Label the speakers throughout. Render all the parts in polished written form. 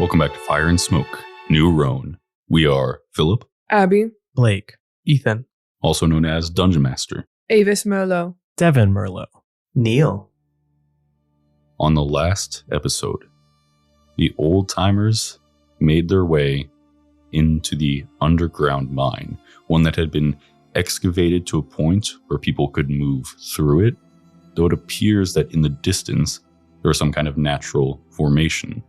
Speaker 1: Welcome back to Fire and Smoke, New Ronne. We are Philip,
Speaker 2: Abby,
Speaker 3: Blake, Ethan,
Speaker 1: also known as Dungeon Master.
Speaker 2: Avis Merlot,
Speaker 3: Devin Merlot,
Speaker 4: Neil.
Speaker 1: On the last episode, the old-timers made their way into the underground mine, one that had been excavated to a point where people could move through it, though it appears that in the distance there was some kind of natural formation.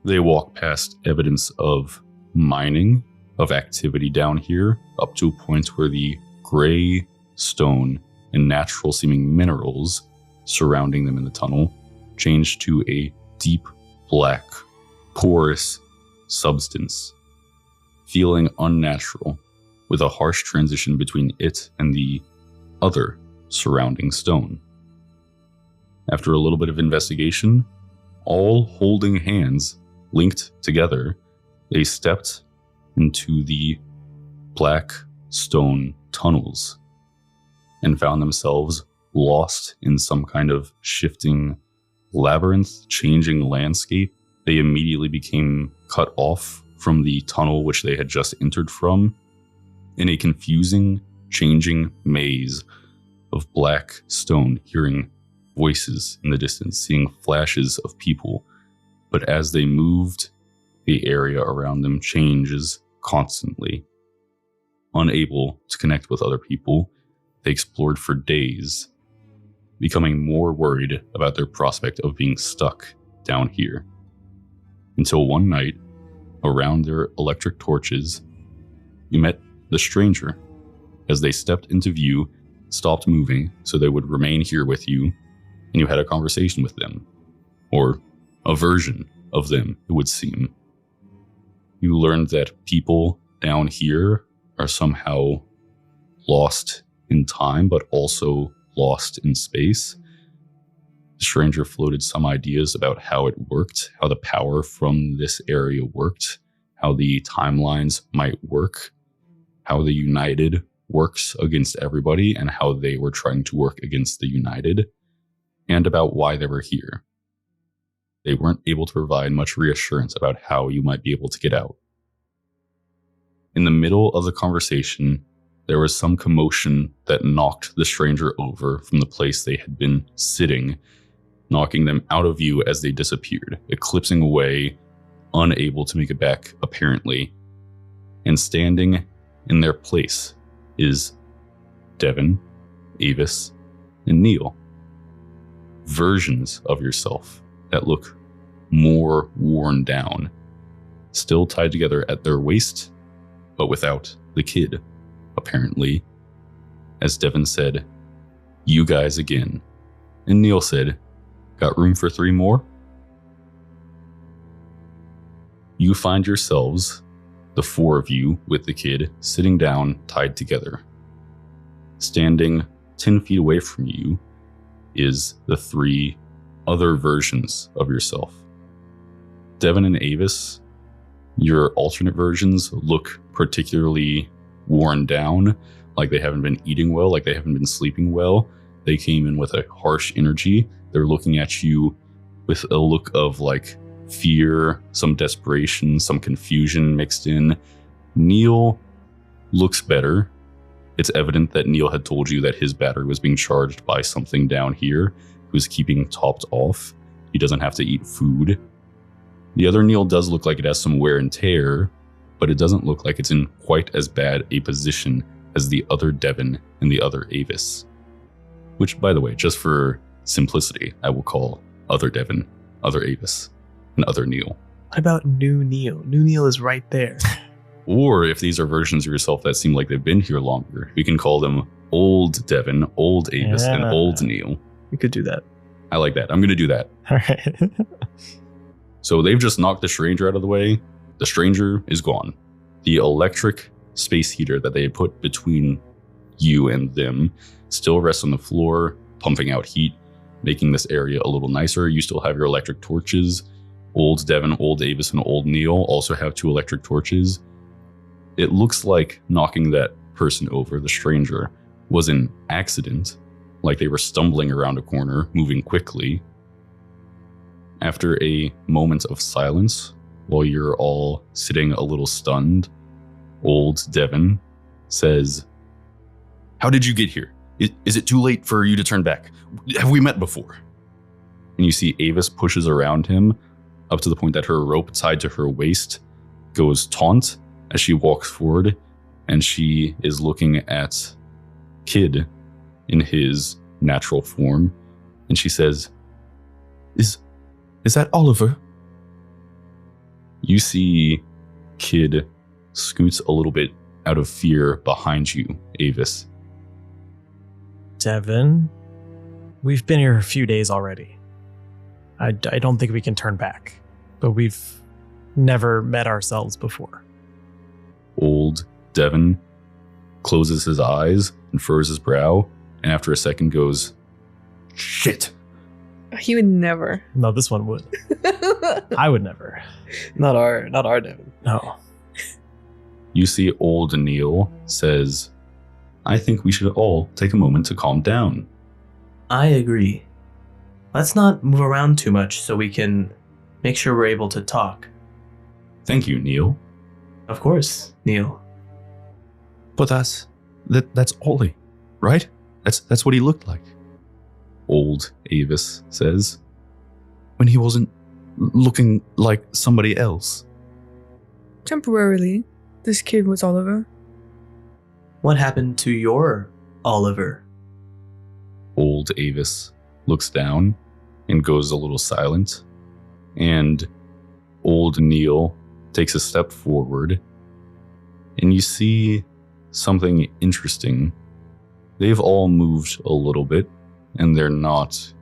Speaker 1: They walk past evidence of mining, of activity down here, up to a point where the gray stone and natural seeming minerals surrounding them in the tunnel change to a deep black, porous substance, feeling unnatural, with a harsh transition between it and the other surrounding stone. After a little bit of investigation, all holding hands linked together, they stepped into the black stone tunnels and found themselves lost in some kind of shifting labyrinth, changing landscape. They immediately became cut off from the tunnel which they had just entered from, in a confusing, changing maze of black stone, hearing voices in the distance, seeing flashes of people. But as they moved, the area around them changes constantly. Unable to connect with other people, they explored for days, becoming more worried about their prospect of being stuck down here. Until one night, around their electric torches, you met the stranger. As they stepped into view, stopped moving so they would remain here with you, and you had a conversation with them. Or a version of them, it would seem. You learned that people down here are somehow lost in time, but also lost in space. The stranger floated some ideas about how it worked, how the power from this area worked, how the timelines might work, how the United works against everybody, and how they were trying to work against the United, and about why they were here. They weren't able to provide much reassurance about how you might be able to get out. In the middle of the conversation, there was some commotion that knocked the stranger over from the place they had been sitting, knocking them out of view as they disappeared, eclipsing away, unable to make it back apparently. And standing in their place is Devin, Avis, and Neil. Versions of yourself that look more worn down, still tied together at their waist, but without the kid, apparently. As Devin said, "You guys again." And Neil said, "Got room for 3 more?" You find yourselves, the 4 of you with the kid, sitting down, tied together. Standing 10 feet away from you is the 3 other versions of yourself. Devin and Avis, your alternate versions look particularly worn down, like they haven't been eating well, like they haven't been sleeping well. They came in with a harsh energy. They're looking at you with a look of like fear, some desperation, some confusion mixed in. Neil looks better. It's evident that Neil had told you that his battery was being charged by something down here, who's keeping topped off. He doesn't have to eat food. The other Neil does look like it has some wear and tear, but it doesn't look like it's in quite as bad a position as the other Devin and the other Avis. Which, by the way, just for simplicity, I will call other Devin, other Avis, and other Neil.
Speaker 3: What about new Neil? New Neil is right there.
Speaker 1: Or if these are versions of yourself that seem like they've been here longer, we can call them old Devin, old Avis, and old Neil.
Speaker 3: We could do that.
Speaker 1: I like that. I'm going to do that.
Speaker 3: All right.
Speaker 1: So they've just knocked the stranger out of the way. The stranger is gone. The electric space heater that they had put between you and them still rests on the floor, pumping out heat, making this area a little nicer. You still have your electric torches. Old Devin, old Avis, and old Neil also have 2 electric torches. It looks like knocking that person over, the stranger, was an accident, like they were stumbling around a corner, moving quickly. After a moment of silence, while you're all sitting a little stunned, old Devon says, "How did you get here? Is it too late for you to turn back? Have we met before?" And you see Avis pushes around him up to the point that her rope tied to her waist goes taut as she walks forward, and she is looking at Kid in his natural form, and she says, Is that Oliver?" You see Kid scoots a little bit out of fear behind you, Avis.
Speaker 3: Devin, we've been here a few days already. I don't think we can turn back, but we've never met ourselves before.
Speaker 1: Old Devon closes his eyes and furrows his brow, and after a second goes, "Shit."
Speaker 2: He would never.
Speaker 3: No, this one would. I would never.
Speaker 4: Not our Devin.
Speaker 3: No.
Speaker 1: You see old Neil says, "I think we should all take a moment to calm down."
Speaker 4: I agree. Let's not move around too much so we can make sure we're able to talk.
Speaker 1: "Thank you, Neil."
Speaker 4: Of course, Neil.
Speaker 1: "But that's Ollie, right? That's what he looked like," old Avis says. "When he wasn't looking like somebody else."
Speaker 2: Temporarily, this kid was Oliver.
Speaker 4: What happened to your Oliver?
Speaker 1: Old Avis looks down and goes a little silent, and old Neil takes a step forward, and you see something interesting. They've all moved a little bit, and they're not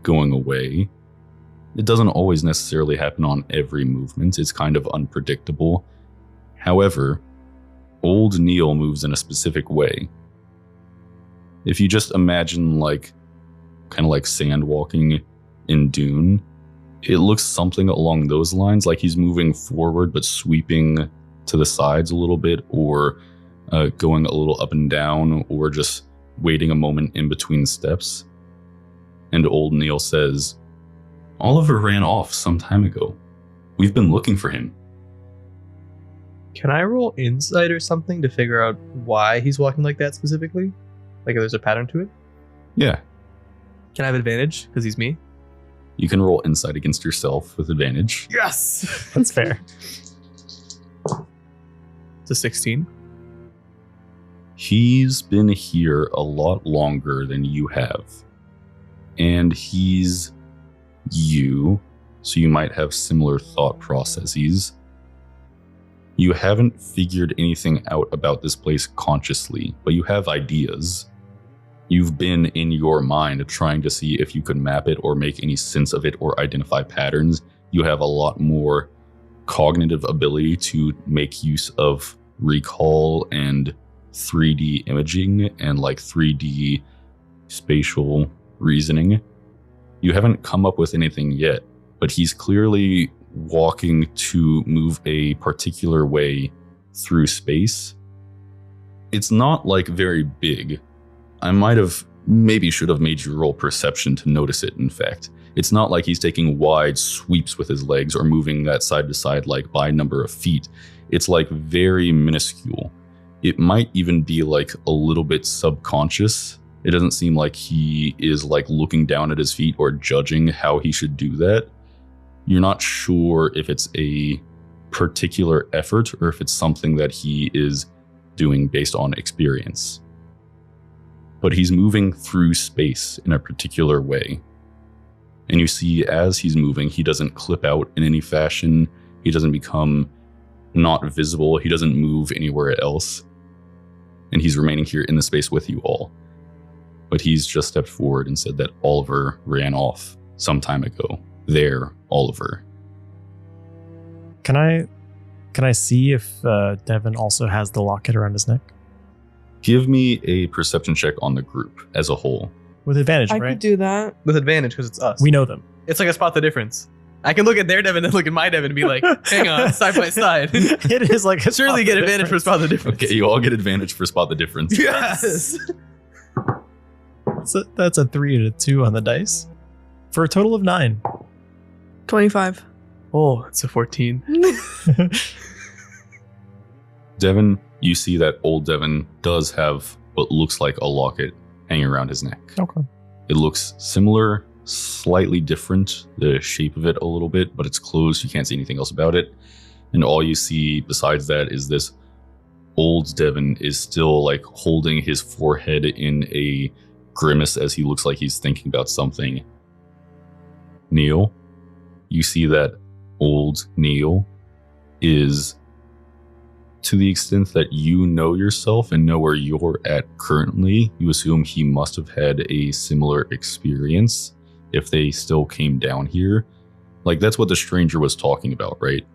Speaker 1: going away. It doesn't always necessarily happen on every movement. It's kind of unpredictable. However, old Neil moves in a specific way. If you just imagine kind of like sand walking in Dune, it looks something along those lines, like he's moving forward but sweeping to the sides a little bit, or going a little up and down, or just waiting a moment in between steps. And old Neil says, "Oliver ran off some time ago. We've been looking for him."
Speaker 5: Can I roll insight or something to figure out why he's walking like that specifically? Like if there's a pattern to it?
Speaker 1: Yeah,
Speaker 5: Can I have advantage because he's me?
Speaker 1: you can roll insight against yourself with advantage.
Speaker 5: Yes!
Speaker 3: That's fair.
Speaker 5: It's a 16.
Speaker 1: He's been here a lot longer than you have. And he's you, so you might have similar thought processes. You haven't figured anything out about this place consciously, but you have ideas. You've been in your mind trying to see if you could map it or make any sense of it or identify patterns. You have a lot more cognitive ability to make use of recall and 3D imaging and 3D spatial reasoning. You haven't come up with anything yet, but he's clearly walking to move a particular way through space. It's not very big. I should have made you roll perception to notice it, in fact. It's not like he's taking wide sweeps with his legs or moving that side to side by number of feet. It's very minuscule. It might even be a little bit subconscious. It doesn't seem like he is looking down at his feet or judging how he should do that. You're not sure if it's a particular effort or if it's something that he is doing based on experience. But he's moving through space in a particular way. And you see, as he's moving, he doesn't clip out in any fashion. He doesn't become not visible. He doesn't move anywhere else. And he's remaining here in the space with you all. But he's just stepped forward and said that Oliver ran off some time ago. There, Oliver.
Speaker 3: Can I see if Devin also has the locket around his neck?
Speaker 1: Give me a perception check on the group as a whole.
Speaker 3: With advantage,
Speaker 2: I
Speaker 3: right?
Speaker 2: could do that.
Speaker 5: With advantage because it's us.
Speaker 3: We know them.
Speaker 5: It's like a spot the difference. I can look at their Devin and look at my Devin and be like, hang on, side by side.
Speaker 3: It is like a
Speaker 5: Surely get advantage for spot the difference.
Speaker 1: Okay, you all get advantage for spot the difference.
Speaker 5: Yes!
Speaker 3: So that's a 3 and a 2 on the dice. For a total of 9.
Speaker 2: 25.
Speaker 5: Oh, it's a 14.
Speaker 1: Devin, you see that old Devin does have what looks like a locket hanging around his neck.
Speaker 3: Okay.
Speaker 1: It looks similar, slightly different, the shape of it a little bit, but it's closed. You can't see anything else about it. And all you see besides that is this old Devin is still like holding his forehead in a grimace as he looks like he's thinking about something. Neil, you see that old Neil is, to the extent that you know yourself and know where you're at currently, you assume he must have had a similar experience if they still came down here. Like, that's what the stranger was talking about, right?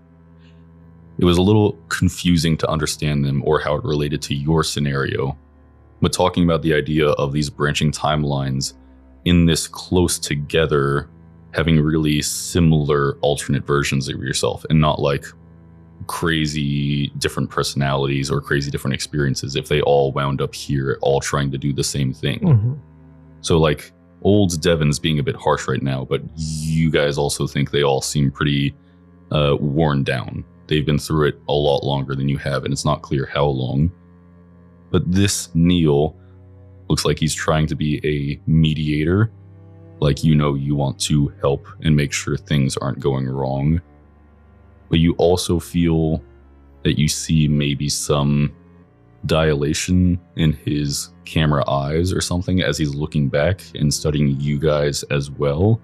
Speaker 1: It was a little confusing to understand them or how it related to your scenario. But talking about the idea of these branching timelines in this close together, having really similar alternate versions of yourself and not like crazy different personalities or crazy different experiences if they all wound up here all trying to do the same thing.
Speaker 3: Mm-hmm.
Speaker 1: So like old Devin's being a bit harsh right now, but you guys also think they all seem pretty worn down. They've been through it a lot longer than you have, and it's not clear how long. But this Neil looks like he's trying to be a mediator. Like, you know, you want to help and make sure things aren't going wrong. But you also feel that you see maybe some dilation in his camera eyes or something as he's looking back and studying you guys as well.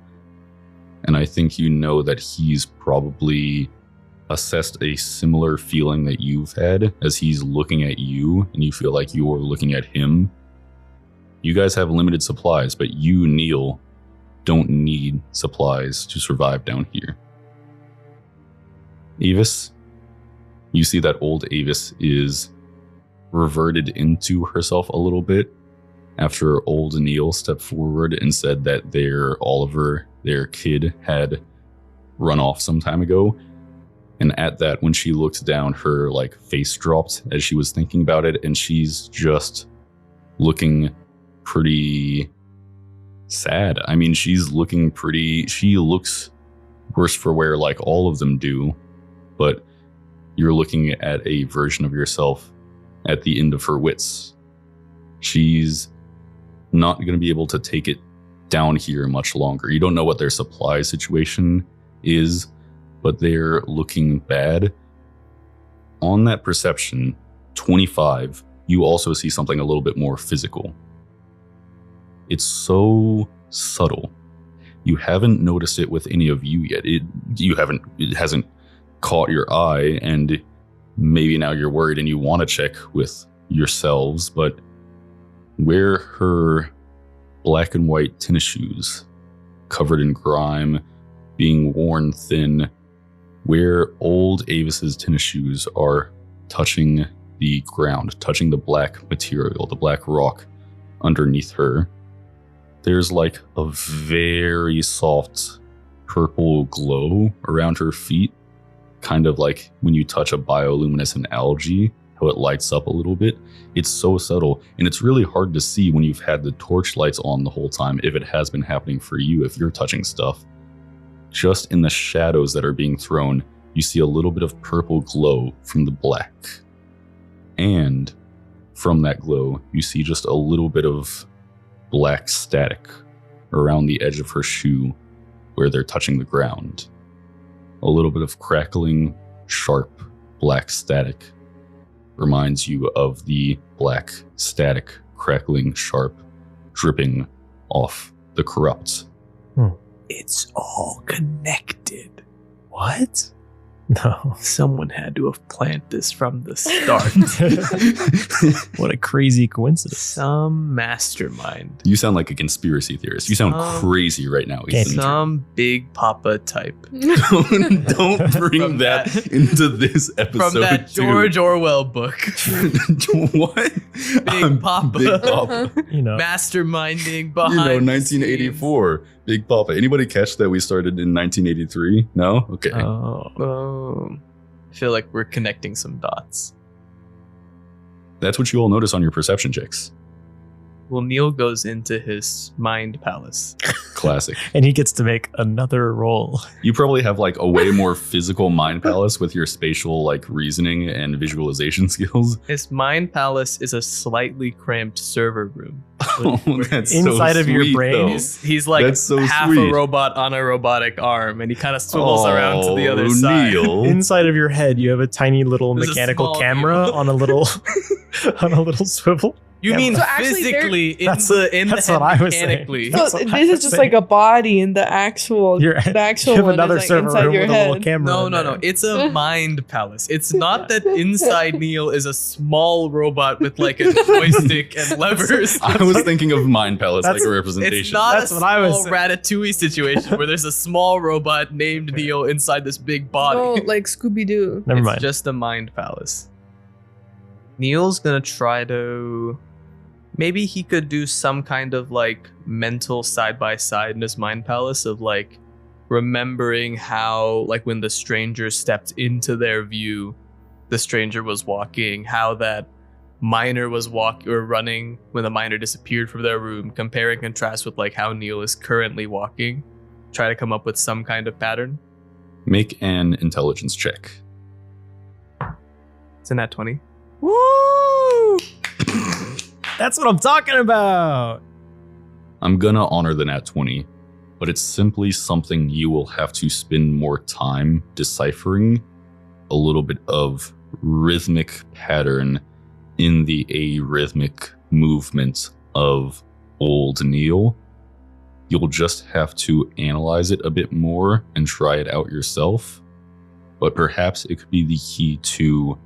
Speaker 1: And I think you know that he's probably assessed a similar feeling that you've had as he's looking at you and you feel like you're looking at him. You guys have limited supplies, but you, Neil, don't need supplies to survive down here. Avis, you see that old Avis is reverted into herself a little bit after old Neil stepped forward and said that their Oliver, their kid, had run off some time ago. And at that, when she looked down, her like face dropped as she was thinking about it, and she's just looking pretty sad. I mean, she looks worse for wear like all of them do, but you're looking at a version of yourself at the end of her wits. She's not going to be able to take it down here much longer. You don't know what their supply situation is, but they're looking bad. On that perception, 25, you also see something a little bit more physical. It's so subtle. You haven't noticed it with any of you yet. It hasn't caught your eye, and maybe now you're worried and you want to check with yourselves, but where her black and white tennis shoes, covered in grime, being worn thin, where old Avis's tennis shoes are touching the ground, touching the black material, the black rock underneath her, there's like a very soft purple glow around her feet, kind of like when you touch a bioluminescent algae, how it lights up a little bit. It's so subtle, and it's really hard to see when you've had the torch lights on the whole time if it has been happening for you, if you're touching stuff. Just in the shadows that are being thrown, you see a little bit of purple glow from the black. And from that glow, you see just a little bit of black static around the edge of her shoe where they're touching the ground. A little bit of crackling, sharp, black static reminds you of the black static, crackling, sharp, dripping off the corrupt.
Speaker 4: It's all connected. What?
Speaker 3: No.
Speaker 4: Someone had to have planned this from the start.
Speaker 3: What a crazy coincidence.
Speaker 4: Some mastermind.
Speaker 1: You sound like a conspiracy theorist. You sound crazy right now, Ethan.
Speaker 4: Some big papa type.
Speaker 1: Don't bring
Speaker 4: From
Speaker 1: that into this episode.
Speaker 4: From that George Orwell book.
Speaker 1: What?
Speaker 4: Big Papa.
Speaker 1: Big Papa.
Speaker 3: You know,
Speaker 4: Masterminding behind
Speaker 1: 1984. Big Papa. Anybody catch that we started in 1983? No? Okay.
Speaker 4: I feel like we're connecting some dots.
Speaker 1: That's what you all notice on your perception checks.
Speaker 5: Well, Neil goes into his mind palace.
Speaker 1: Classic.
Speaker 3: And he gets to make another roll.
Speaker 1: You probably have like a way more physical mind palace with your spatial like reasoning and visualization skills.
Speaker 5: His mind palace is a slightly cramped server room.
Speaker 1: Oh, that's
Speaker 3: Inside
Speaker 1: so
Speaker 3: of your
Speaker 1: sweet,
Speaker 3: brain
Speaker 1: though.
Speaker 5: He's like
Speaker 1: That's so
Speaker 5: half
Speaker 1: sweet.
Speaker 5: a robot on a robotic arm, and he kind of swivels around to the other
Speaker 1: Oh,
Speaker 5: side.
Speaker 1: Neil.
Speaker 3: Inside of your head, you have a tiny little
Speaker 5: There's a
Speaker 3: mechanical
Speaker 5: small
Speaker 3: camera
Speaker 5: view.
Speaker 3: on a little on a little swivel.
Speaker 5: You
Speaker 3: Yeah,
Speaker 5: mean
Speaker 2: so actually
Speaker 5: physically in
Speaker 3: That's-
Speaker 5: the head
Speaker 3: that's what I was saying.
Speaker 5: mechanically?
Speaker 2: So
Speaker 3: That's what I
Speaker 2: this is
Speaker 3: was
Speaker 2: just
Speaker 3: saying.
Speaker 2: like a body, and the actual
Speaker 3: You're,
Speaker 2: the actual
Speaker 3: you have
Speaker 2: one
Speaker 3: another
Speaker 2: is like
Speaker 3: server
Speaker 2: inside
Speaker 3: room
Speaker 2: your
Speaker 3: with a little
Speaker 2: head.
Speaker 3: camera.
Speaker 5: No,
Speaker 3: in
Speaker 5: no,
Speaker 3: there.
Speaker 5: no. It's a mind palace. It's not that inside Neil is a small robot with like a joystick and levers.
Speaker 1: I was thinking of mind palace like
Speaker 3: That's-
Speaker 1: a representation.
Speaker 5: It's not
Speaker 3: That's
Speaker 5: a
Speaker 3: what I was
Speaker 5: small Ratatouille situation where there's a small robot named Neil inside this big body.
Speaker 2: No, like Scooby Doo.
Speaker 3: Never
Speaker 5: It's
Speaker 3: mind.
Speaker 5: just a mind palace. Neil's gonna try to. Maybe he could do some kind of like mental side by side in his mind palace of like remembering how, like, when the stranger stepped into their view, the stranger was walking, how that miner was running when the miner disappeared from their room, compare and contrast with like how Neil is currently walking. Try to come up with some kind of pattern.
Speaker 1: Make an intelligence check.
Speaker 5: It's in that 20.
Speaker 3: Woo! That's what I'm talking about.
Speaker 1: I'm gonna honor the nat 20, but it's simply something you will have to spend more time deciphering. A little bit of rhythmic pattern in the arrhythmic movement of old Neil. You'll just have to analyze it a bit more and try it out yourself. But perhaps it could be the key to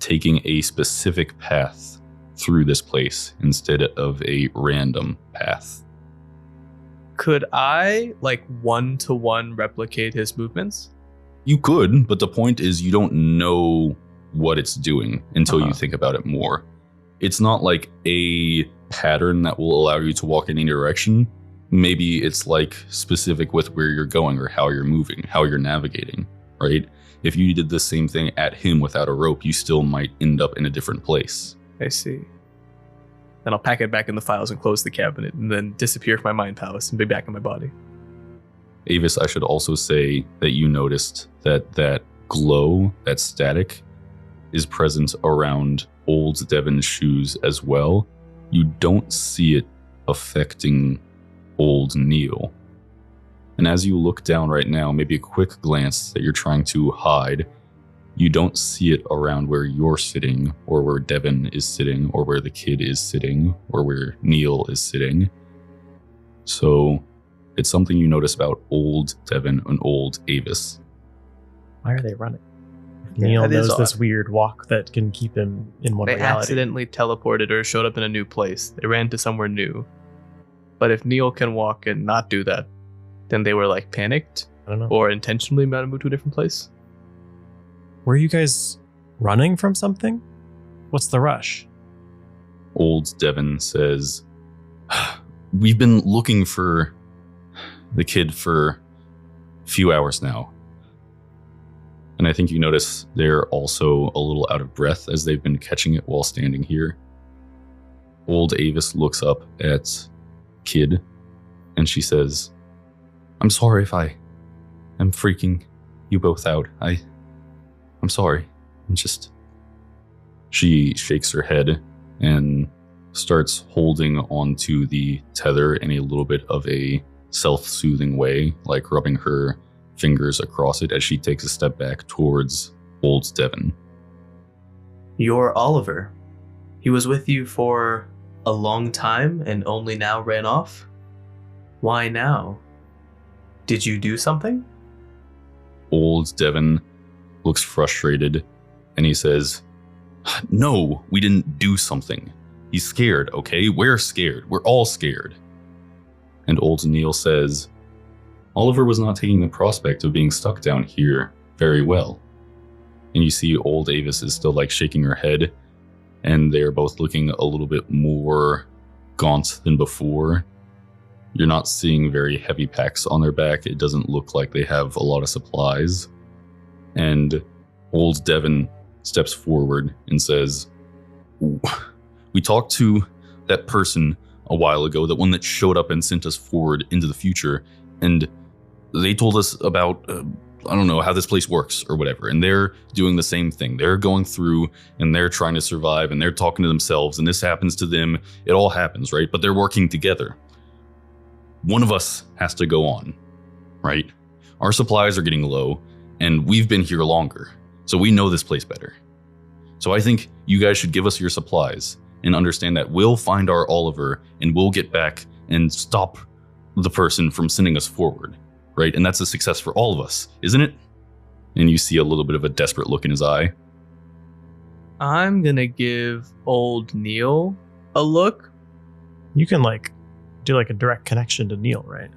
Speaker 1: taking a specific path through this place instead of a random path.
Speaker 5: Could I like one-to-one replicate his movements?
Speaker 1: You could, but the point is you don't know what it's doing until you think about it more. It's not like a pattern that will allow you to walk in any direction. Maybe it's like specific with where you're going or how you're moving, how you're navigating, right? If you did the same thing at him without a rope, you still might end up in a different place.
Speaker 5: I see. Then I'll pack it back in the files and close the cabinet and then disappear from my mind palace and be back in my body.
Speaker 1: Avis, I should also say that you noticed that that glow, that static, is present around old Devon's shoes as well. You don't see it affecting old Neil. And as you look down right now, maybe a quick glance that you're trying to hide, you don't see it around where you're sitting, or where Devon is sitting, or where the kid is sitting, or where Neil is sitting. So it's something you notice about old Devon and old Avis.
Speaker 3: Why are they running?
Speaker 5: Yeah,
Speaker 3: Neil
Speaker 5: that is
Speaker 3: knows this
Speaker 5: odd.
Speaker 3: weird walk that can keep him in one
Speaker 5: They
Speaker 3: reality.
Speaker 5: accidentally teleported or showed up in a new place. They ran to somewhere new. But if Neil can walk and not do that, then they were like panicked
Speaker 3: I don't know.
Speaker 5: or intentionally moved to a different place.
Speaker 3: Were you guys running from something? What's the rush?
Speaker 1: Old Devon says, "We've been looking for the kid for a few hours now." And I think you notice they're also a little out of breath as they've been catching it while standing here. Old Avis looks up at Kid and she says, "I'm sorry if I am freaking you both out. I'm sorry. I'm just..." She shakes her head and starts holding onto the tether in a little bit of a self-soothing way, like rubbing her fingers across it as she takes a step back towards old Devon.
Speaker 4: You're Oliver. He was with you for a long time and only now ran off? Why now? Did you do something?
Speaker 1: Old Devon looks frustrated and he says, "No, we didn't do something. He's scared, okay? We're scared. We're all scared." And old Neil says, "Oliver was not taking the prospect of being stuck down here very well." And you see old Avis is still like shaking her head, and they're both looking a little bit more gaunt than before. You're not seeing very heavy packs on their back. It doesn't look like they have a lot of supplies. And old Devon steps forward and says, "We talked to that person a while ago, the one that showed up and sent us forward into the future. And they told us about, I don't know, how this place works or whatever. And they're doing the same thing. They're going through and they're trying to survive and they're talking to themselves and this happens to them. It all happens, right? But they're working together. One of us has to go on, right? Our supplies are getting low and we've been here longer. So we know this place better. So I think you guys should give us your supplies and understand that we'll find our Oliver and we'll get back and stop the person from sending us forward, right? And that's a success for all of us, isn't it? And you see a little bit of a desperate look in his eye.
Speaker 5: I'm gonna give old Neil a look.
Speaker 3: You can like do like a direct connection to Neil, right?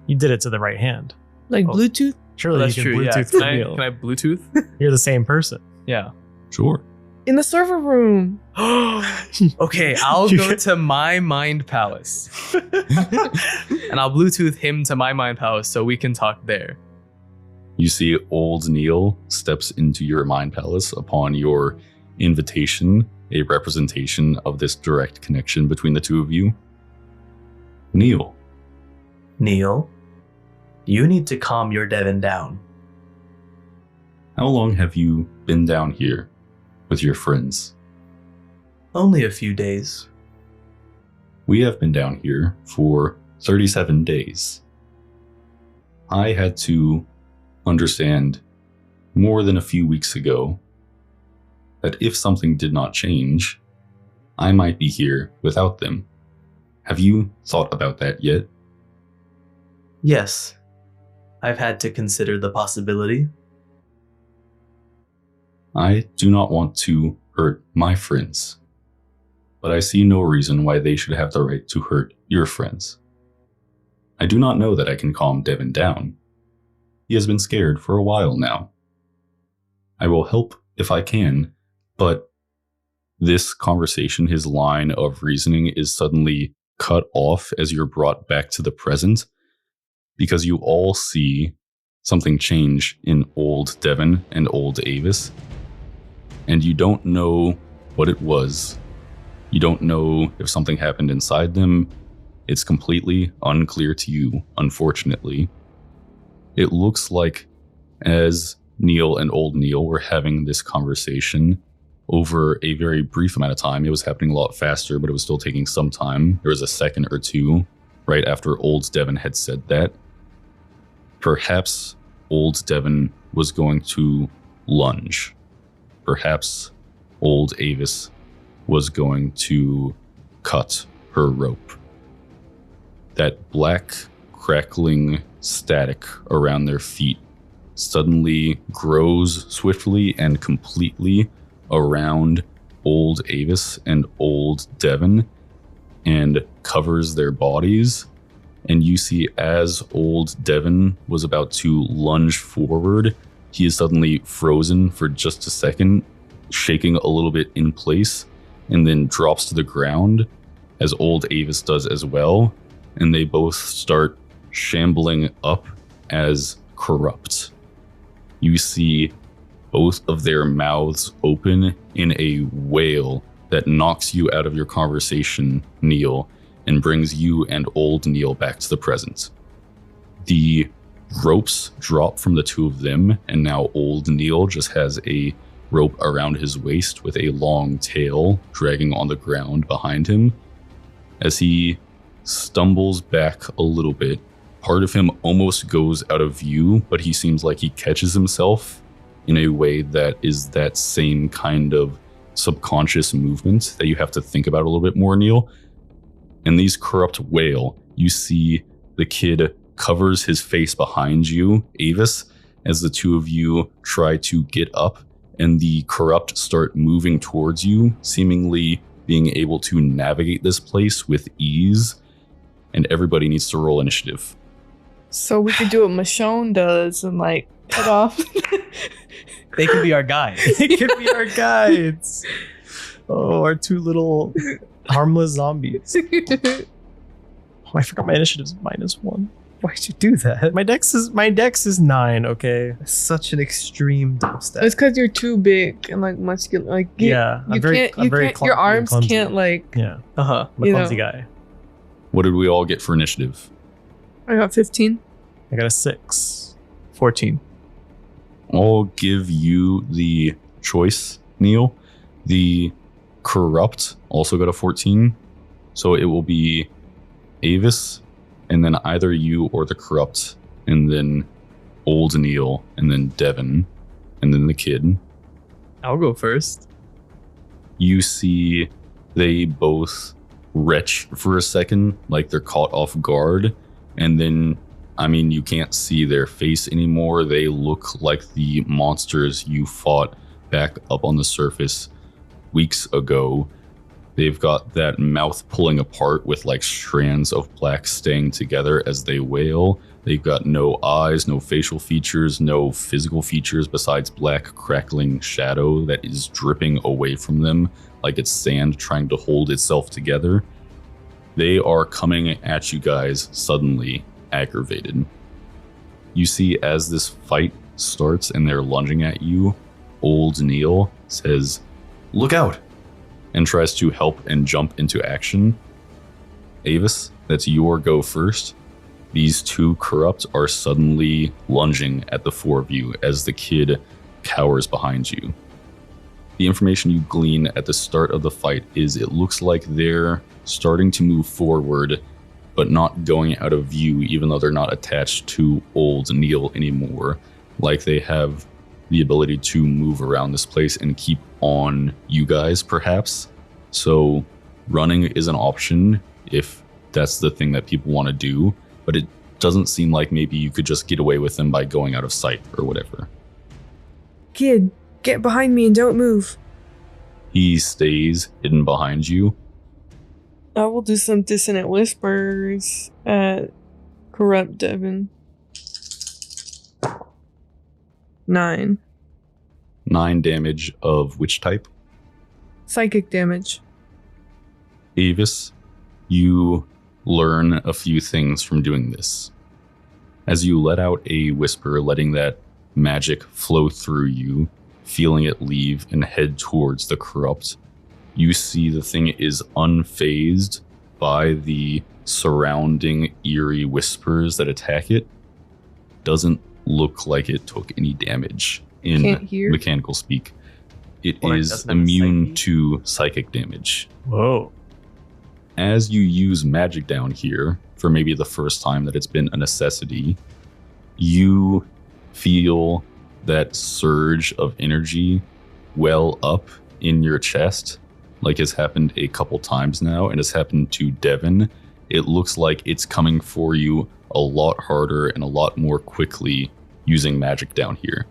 Speaker 3: You did it to the right hand.
Speaker 2: Like
Speaker 5: Oh.
Speaker 2: Bluetooth?
Speaker 3: Surely
Speaker 5: That's
Speaker 3: you can
Speaker 5: true. Yeah.
Speaker 3: Bluetooth
Speaker 5: Can
Speaker 3: to
Speaker 5: I,
Speaker 3: Neil.
Speaker 5: can I Bluetooth?
Speaker 3: You're the same person.
Speaker 5: Yeah.
Speaker 1: Sure.
Speaker 2: In the server room.
Speaker 5: Okay, I'll
Speaker 3: You
Speaker 5: go
Speaker 3: get-
Speaker 5: to my mind palace and I'll Bluetooth him to my mind palace so we can talk there.
Speaker 1: You see old Neil steps into your mind palace upon your invitation, a representation of this direct connection between the two of you. Neil,
Speaker 4: Neil, you need to calm your Devon down.
Speaker 1: how long have you been down here with your friends?
Speaker 4: Only a few days.
Speaker 1: We have been down here for 37 days. I had to understand more than a few weeks ago that if something did not change, I might be here without them. Have you thought about that yet?
Speaker 4: Yes, I've had to consider the possibility.
Speaker 1: I do not want to hurt my friends, but I see no reason why they should have the right to hurt your friends. I do not know that I can calm Devon down. He has been scared for a while now. I will help if I can, but this conversation, his line of reasoning, is suddenly cut off as you're brought back to the present, because you all see something change in old Devon and old Avis, and you don't know what it was. You don't know if something happened inside them. It's completely unclear to you, unfortunately. It looks like as Neil and old Neil were having this conversation over a very brief amount of time, it was happening a lot faster, but it was still taking some time. There was a second or two right after old Devon had said that. Perhaps old Devon was going to lunge. Perhaps old Avis was going to cut her rope. That black, crackling static around their feet suddenly grows swiftly and completely around old Avis and old Devon and covers their bodies. And you see as old Devon was about to lunge forward, he is suddenly frozen for just a second, shaking a little bit in place, and then drops to the ground, as old Avis does as well. And they both start shambling up as corrupt. You see both of their mouths open in a wail that knocks you out of your conversation, Neil, and brings you and old Neil back to the present. The ropes drop from the two of them, and now old Neil just has a rope around his waist with a long tail dragging on the ground behind him. As he stumbles back a little bit, part of him almost goes out of view, but he seems like he catches himself in a way that is that same kind of subconscious movement that you have to think about a little bit more, Neil. And these corrupt wail, you see the kid covers his face behind you, Avis, as the two of you try to get up, and the corrupt start moving towards you, seemingly being able to navigate this place with ease. And everybody needs to roll initiative.
Speaker 2: So we could do what Michonne does and like cut off.
Speaker 5: They could be our guides.
Speaker 3: It could be our guides. Oh, our two little harmless zombies. Oh, I forgot my initiative's -1.
Speaker 5: Why'd you do that?
Speaker 3: My dex is 9, okay?
Speaker 5: Such an extreme dubstep.
Speaker 2: It's because you're too big and like muscular. Like
Speaker 3: Yeah,
Speaker 2: you can't. You can't. Your arms
Speaker 3: clumsy.
Speaker 2: can't like.
Speaker 3: Yeah,
Speaker 5: Uh-huh.
Speaker 3: I'm a
Speaker 2: You
Speaker 3: clumsy
Speaker 2: know.
Speaker 3: guy.
Speaker 1: What did we all get for initiative?
Speaker 2: I got 15.
Speaker 3: I got a 6.
Speaker 5: 14.
Speaker 1: I'll give you the choice, Neil. The corrupt also got a 14. So it will be Avis, and then either you or the corrupt, and then old Neil, and then Devin, and then the kid.
Speaker 5: I'll go first.
Speaker 1: You see they both retch for a second, like they're caught off guard, and then, I mean, you can't see their face anymore. They look like the monsters you fought back up on the surface weeks ago. They've got that mouth pulling apart with like strands of black staying together as they wail. They've got no eyes, no facial features, no physical features besides black crackling shadow that is dripping away from them like it's sand trying to hold itself together. They are coming at you guys suddenly, aggravated. You see as this fight starts and they're lunging at you, old Neil says, "Look out!" and tries to help and jump into action. Avis, that's your go first. These two corrupt are suddenly lunging at the four of you as the kid cowers behind you. The information you glean at the start of the fight is it looks like they're starting to move forward, but not going out of view, even though they're not attached to old Neil anymore. Like they have the ability to move around this place and keep on you guys, perhaps. So running is an option if that's the thing that people want to do, but it doesn't seem like maybe you could just get away with them by going out of sight or whatever.
Speaker 2: Kid, get behind me and don't move.
Speaker 1: He stays hidden behind you.
Speaker 2: I will do some dissonant whispers at corrupt Devin. 9.
Speaker 1: 9 damage of which type?
Speaker 2: Psychic damage.
Speaker 1: Avis, you learn a few things from doing this. As you let out a whisper, letting that magic flow through you, feeling it leave and head towards the corrupt, you see the thing is unfazed by the surrounding eerie whispers that attack it. Doesn't look like it took any damage in
Speaker 2: Can't hear.
Speaker 1: mechanical speak. It
Speaker 5: Or it
Speaker 1: is
Speaker 5: doesn't have a
Speaker 1: immune
Speaker 5: psyche?
Speaker 1: to psychic damage.
Speaker 3: Whoa.
Speaker 1: As you use magic down here, for maybe the first time that it's been a necessity, you feel that surge of energy well up in your chest, like has happened a couple times now, and has happened to Devin. It looks like it's coming for you a lot harder and a lot more quickly using magic down here.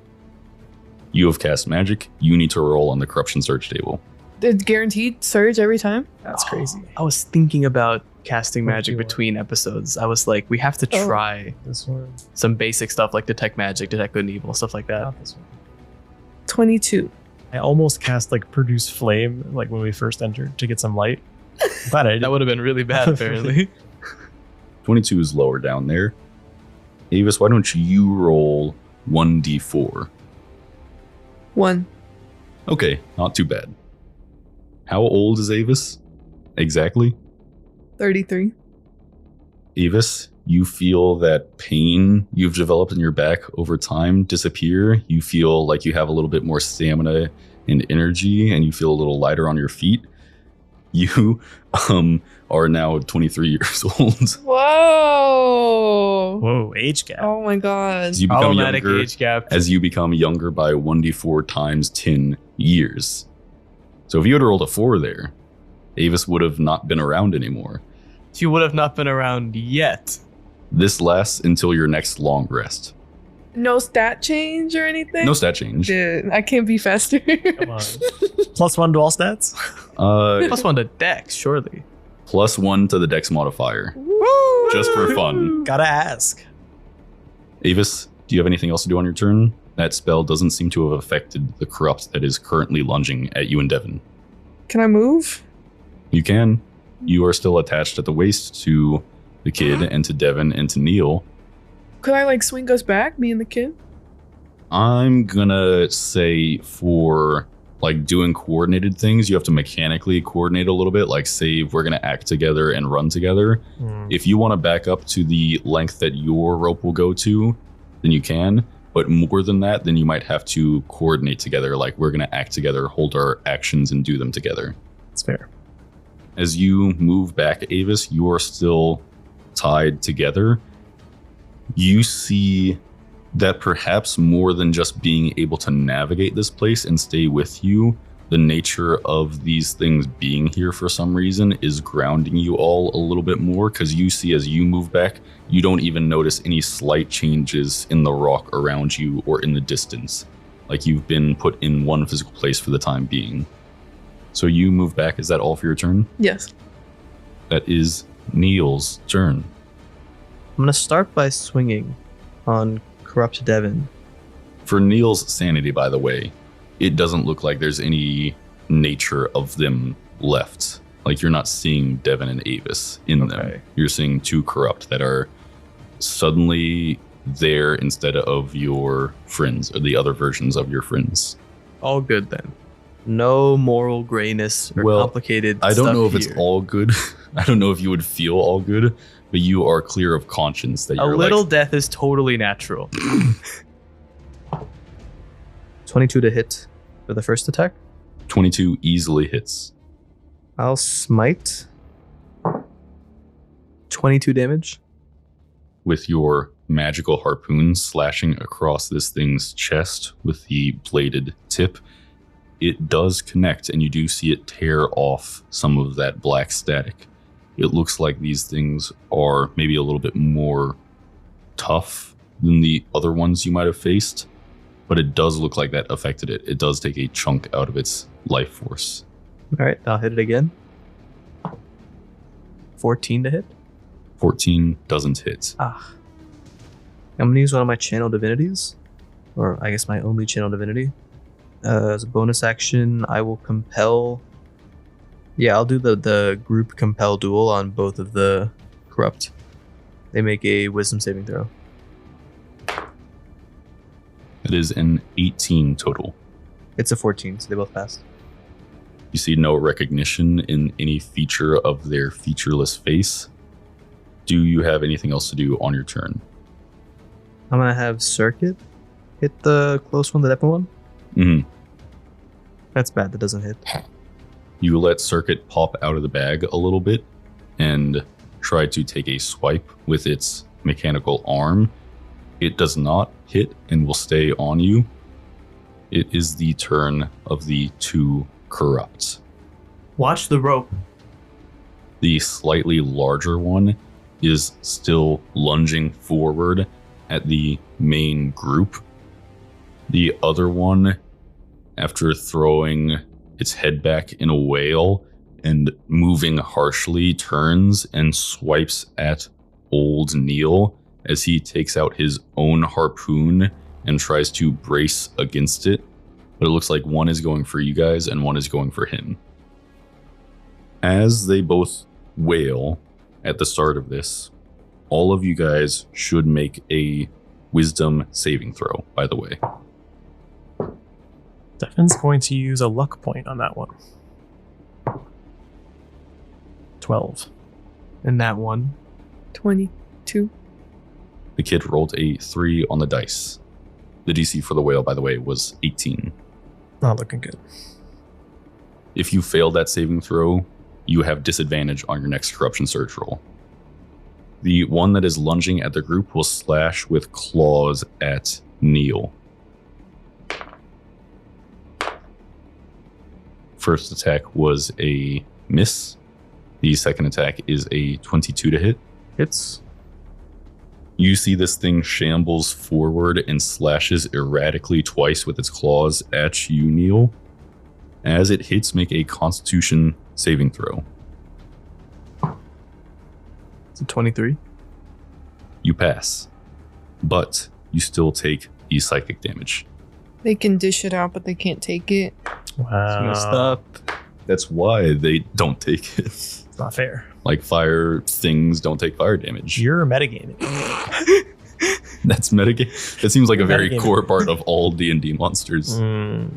Speaker 1: You have cast magic. You need to roll on the corruption surge table.
Speaker 2: It's guaranteed surge every time?
Speaker 3: That's crazy.
Speaker 5: I was thinking about casting
Speaker 3: What
Speaker 5: magic
Speaker 3: do you want?
Speaker 5: between episodes. I was like, we have to
Speaker 2: Oh.
Speaker 5: try
Speaker 3: This one.
Speaker 5: some basic stuff like detect magic, detect good and evil, stuff like that.
Speaker 3: Not this one.
Speaker 2: 22.
Speaker 3: I almost cast like produce flame, like when we first entered to get some light. But I didn't.
Speaker 5: That would have been really bad, apparently.
Speaker 1: 22 is lower down there. Avis, why don't you roll 1d4?
Speaker 2: 1.
Speaker 1: Okay, not too bad. How old is Avis? Exactly?
Speaker 2: 33.
Speaker 1: Avis, you feel that pain you've developed in your back over time disappear. You feel like you have a little bit more stamina and energy, and you feel a little lighter on your feet. You are now 23 years old.
Speaker 2: Whoa!
Speaker 3: Whoa, age gap.
Speaker 2: Oh my god.
Speaker 1: As you become
Speaker 5: Automatic
Speaker 1: younger,
Speaker 5: age gap.
Speaker 1: as you become younger by 1d4 times 10 years. So if you had rolled a 4 there, Avis would have not been around anymore.
Speaker 5: She would have not been around yet.
Speaker 1: This lasts until your next long rest.
Speaker 2: No stat change or anything?
Speaker 1: No stat change.
Speaker 2: Dude, I can't be faster.
Speaker 3: Come on. +1 to all stats.
Speaker 5: Plus one to Dex, surely.
Speaker 1: +1 to the dex modifier.
Speaker 2: Woo!
Speaker 1: Just for fun.
Speaker 3: Gotta ask.
Speaker 1: Avis, do you have anything else to do on your turn? That spell doesn't seem to have affected the corrupt that is currently lunging at you and Devin.
Speaker 2: Can I move?
Speaker 1: You can. You are still attached at the waist to the kid and to Devin and to Neil.
Speaker 2: Could I like swing us back, me and the kid?
Speaker 1: I'm gonna say for like doing coordinated things. You have to mechanically coordinate a little bit, like say if we're going to act together and run together. If you want to back up to the length that your rope will go to, then you can. But more than that, then you might have to coordinate together. Like we're going to act together, hold our actions, and do them together.
Speaker 3: That's fair.
Speaker 1: As you move back, Avis, you are still tied together. You see that perhaps more than just being able to navigate this place and stay with you, the nature of these things being here for some reason is grounding you all a little bit more, because you see as you move back, you don't even notice any slight changes in the rock around you or in the distance. Like you've been put in one physical place for the time being. So you move back. Is that all for your turn?
Speaker 2: Yes.
Speaker 1: That is Neil's turn.
Speaker 5: I'm going to start by swinging on Corrupt Devin.
Speaker 1: For Neil's sanity, by the way, it doesn't look like there's any nature of them left. Like you're not seeing Devin and Avis in them. You're seeing two corrupt that are suddenly there instead of your friends or the other versions of your friends.
Speaker 5: All good then. No moral grayness or complicated
Speaker 1: I don't
Speaker 5: stuff
Speaker 1: know if
Speaker 5: here.
Speaker 1: it's all good. I don't know if you would feel all good, but you are clear of conscience that
Speaker 5: A
Speaker 1: you're
Speaker 5: little
Speaker 1: like,
Speaker 5: death is totally natural. 22 to hit for the first attack.
Speaker 1: 22 easily hits.
Speaker 5: I'll smite. 22 damage.
Speaker 1: With your magical harpoon slashing across this thing's chest with the bladed tip, it does connect and you do see it tear off some of that black static. It looks like these things are maybe a little bit more tough than the other ones you might have faced, but it does look like that affected it. It does take a chunk out of its life force.
Speaker 5: All right, I'll hit it again. 14 to hit.
Speaker 1: 14 doesn't hit.
Speaker 5: I'm going to use one of my channel divinities, or I guess my only channel divinity. As a bonus action, I will compel. Yeah, I'll do the group compel duel on both of the corrupt. They make a wisdom saving throw.
Speaker 1: It is an 18 total.
Speaker 5: It's a 14, so they both passed.
Speaker 1: You see no recognition in any feature of their featureless face. Do you have anything else to do on your turn?
Speaker 5: I'm going to have Circuit hit the close one, the Depa one.
Speaker 1: Mm-hmm.
Speaker 5: That's bad, that doesn't hit.
Speaker 1: You let Circuit pop out of the bag a little bit and try to take a swipe with its mechanical arm. It does not hit and will stay on you. It is the turn of the two corrupts.
Speaker 4: Watch the rope.
Speaker 1: The slightly larger one is still lunging forward at the main group. The other one, after throwing its head back in a wail and moving harshly, turns and swipes at old Neil as he takes out his own harpoon and tries to brace against it. But it looks like one is going for you guys and one is going for him. As they both wail at the start of this, all of you guys should make a wisdom saving throw, by the way.
Speaker 3: Devin's going to use a luck point on that one. 12.
Speaker 5: And that one.
Speaker 2: 22.
Speaker 1: The kid rolled a 3 on the dice. The DC for the whale, by the way, was 18.
Speaker 3: Not looking good.
Speaker 1: If you fail that saving throw, you have disadvantage on your next corruption surge roll. The one that is lunging at the group will slash with claws at Neil. First attack was a miss. The second attack is a 22 to hit.
Speaker 5: Hits.
Speaker 1: You see this thing shambles forward and slashes erratically twice with its claws at you, Neil. As it hits, make a Constitution saving throw.
Speaker 5: It's a 23.
Speaker 1: You pass, but you still take the psychic damage.
Speaker 2: They can dish it out, but they can't take it.
Speaker 3: Wow.
Speaker 5: Messed up.
Speaker 1: That's why they don't take it.
Speaker 3: It's not fair.
Speaker 1: Like fire things don't take fire damage.
Speaker 3: You're metagaming.
Speaker 1: That's metagame. That seems like a very
Speaker 3: Metagaming.
Speaker 1: core part of all D&D monsters.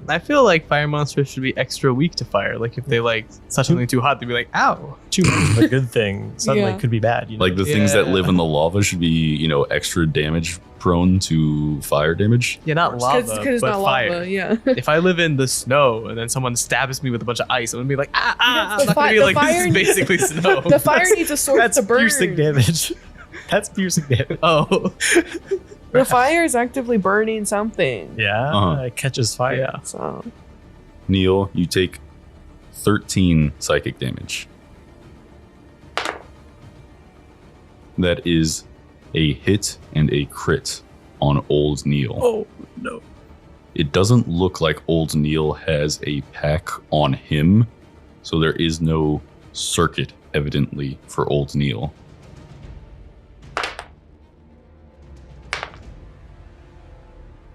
Speaker 5: I feel like fire monsters should be extra weak to fire. Like if they like touch something too hot, they'd be like, "Ow!"
Speaker 3: Too much of a good thing suddenly
Speaker 2: Yeah.
Speaker 3: could be bad. You know?
Speaker 1: Like the things that
Speaker 5: Yeah.
Speaker 1: live in the lava should be, extra damage prone to fire damage.
Speaker 5: Yeah, not lava,
Speaker 2: Because it's
Speaker 5: but
Speaker 2: not
Speaker 5: fire.
Speaker 2: lava, yeah.
Speaker 5: If I live in the snow and then someone stabs me with a bunch of ice, I'm gonna be like, "Ah!"
Speaker 2: The
Speaker 5: I'm not gonna
Speaker 2: fi-
Speaker 5: be
Speaker 2: the
Speaker 5: like, "This
Speaker 2: fire-
Speaker 5: is basically snow."
Speaker 2: The fire needs a source
Speaker 3: That's
Speaker 2: to burn.
Speaker 3: piercing damage. That's piercing damage.
Speaker 5: Oh,
Speaker 2: The fire is actively burning something.
Speaker 3: Yeah,
Speaker 1: Uh-huh.
Speaker 3: it catches fire.
Speaker 5: yeah.
Speaker 2: So
Speaker 1: Neil, you take 13 psychic damage. That is a hit and a crit on old Neil.
Speaker 3: Oh no.
Speaker 1: It doesn't look like old Neil has a pack on him, so there is no circuit, evidently, for old Neil.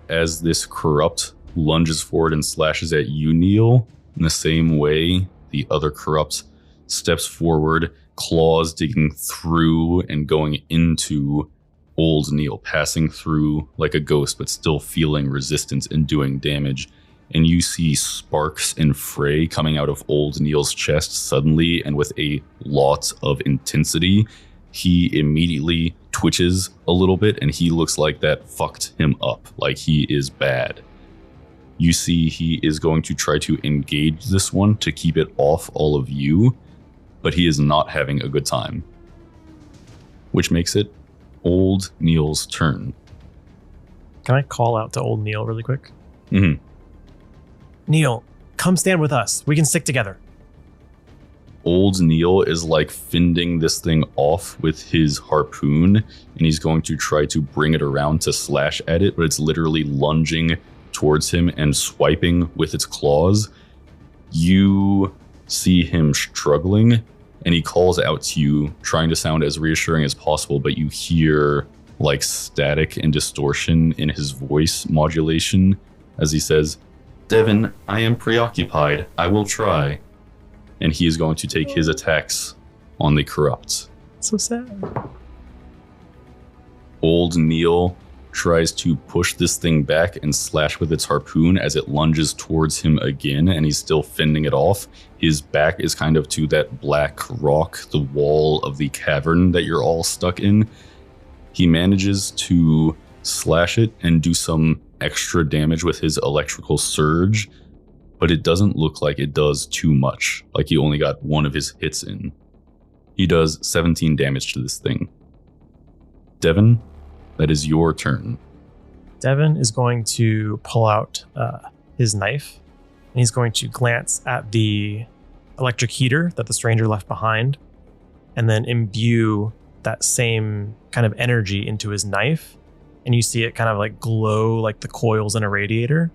Speaker 1: As this corrupt lunges forward and slashes at you, Neil, in the same way, the other corrupt steps forward, claws digging through and going into old Neil, passing through like a ghost, but still feeling resistance and doing damage. And you see sparks and fray coming out of old Neil's chest suddenly and with a lot of intensity. He immediately twitches a little bit and he looks like that fucked him up, like he is bad. You see he is going to try to engage this one to keep it off all of you, but he is not having a good time. Which makes it old Neil's turn.
Speaker 3: Can I call out to old Neil really quick?
Speaker 1: Mhm.
Speaker 3: Neil, come stand with us. We can stick together.
Speaker 1: Old Neil is like fending this thing off with his harpoon, and he's going to try to bring it around to slash at it, but it's literally lunging towards him and swiping with its claws. You see him struggling, and he calls out to you, trying to sound as reassuring as possible, but you hear like static and distortion in his voice modulation as he says, "Devin, I am preoccupied. I will try." And he is going to take his attacks on the corrupt.
Speaker 3: So sad.
Speaker 1: Old Neil tries to push this thing back and slash with its harpoon as it lunges towards him again, and he's still fending it off. His back is kind of to that black rock, the wall of the cavern that you're all stuck in. He manages to slash it and do some extra damage with his electrical surge, but it doesn't look like it does too much, like he only got one of his hits in. He does 17 damage to this thing. Devin, that is your turn.
Speaker 3: Devin is going to pull out his knife, and he's going to glance at the electric heater that the stranger left behind, and then imbue that same kind of energy into his knife. And you see it kind of like glow like the coils in a radiator,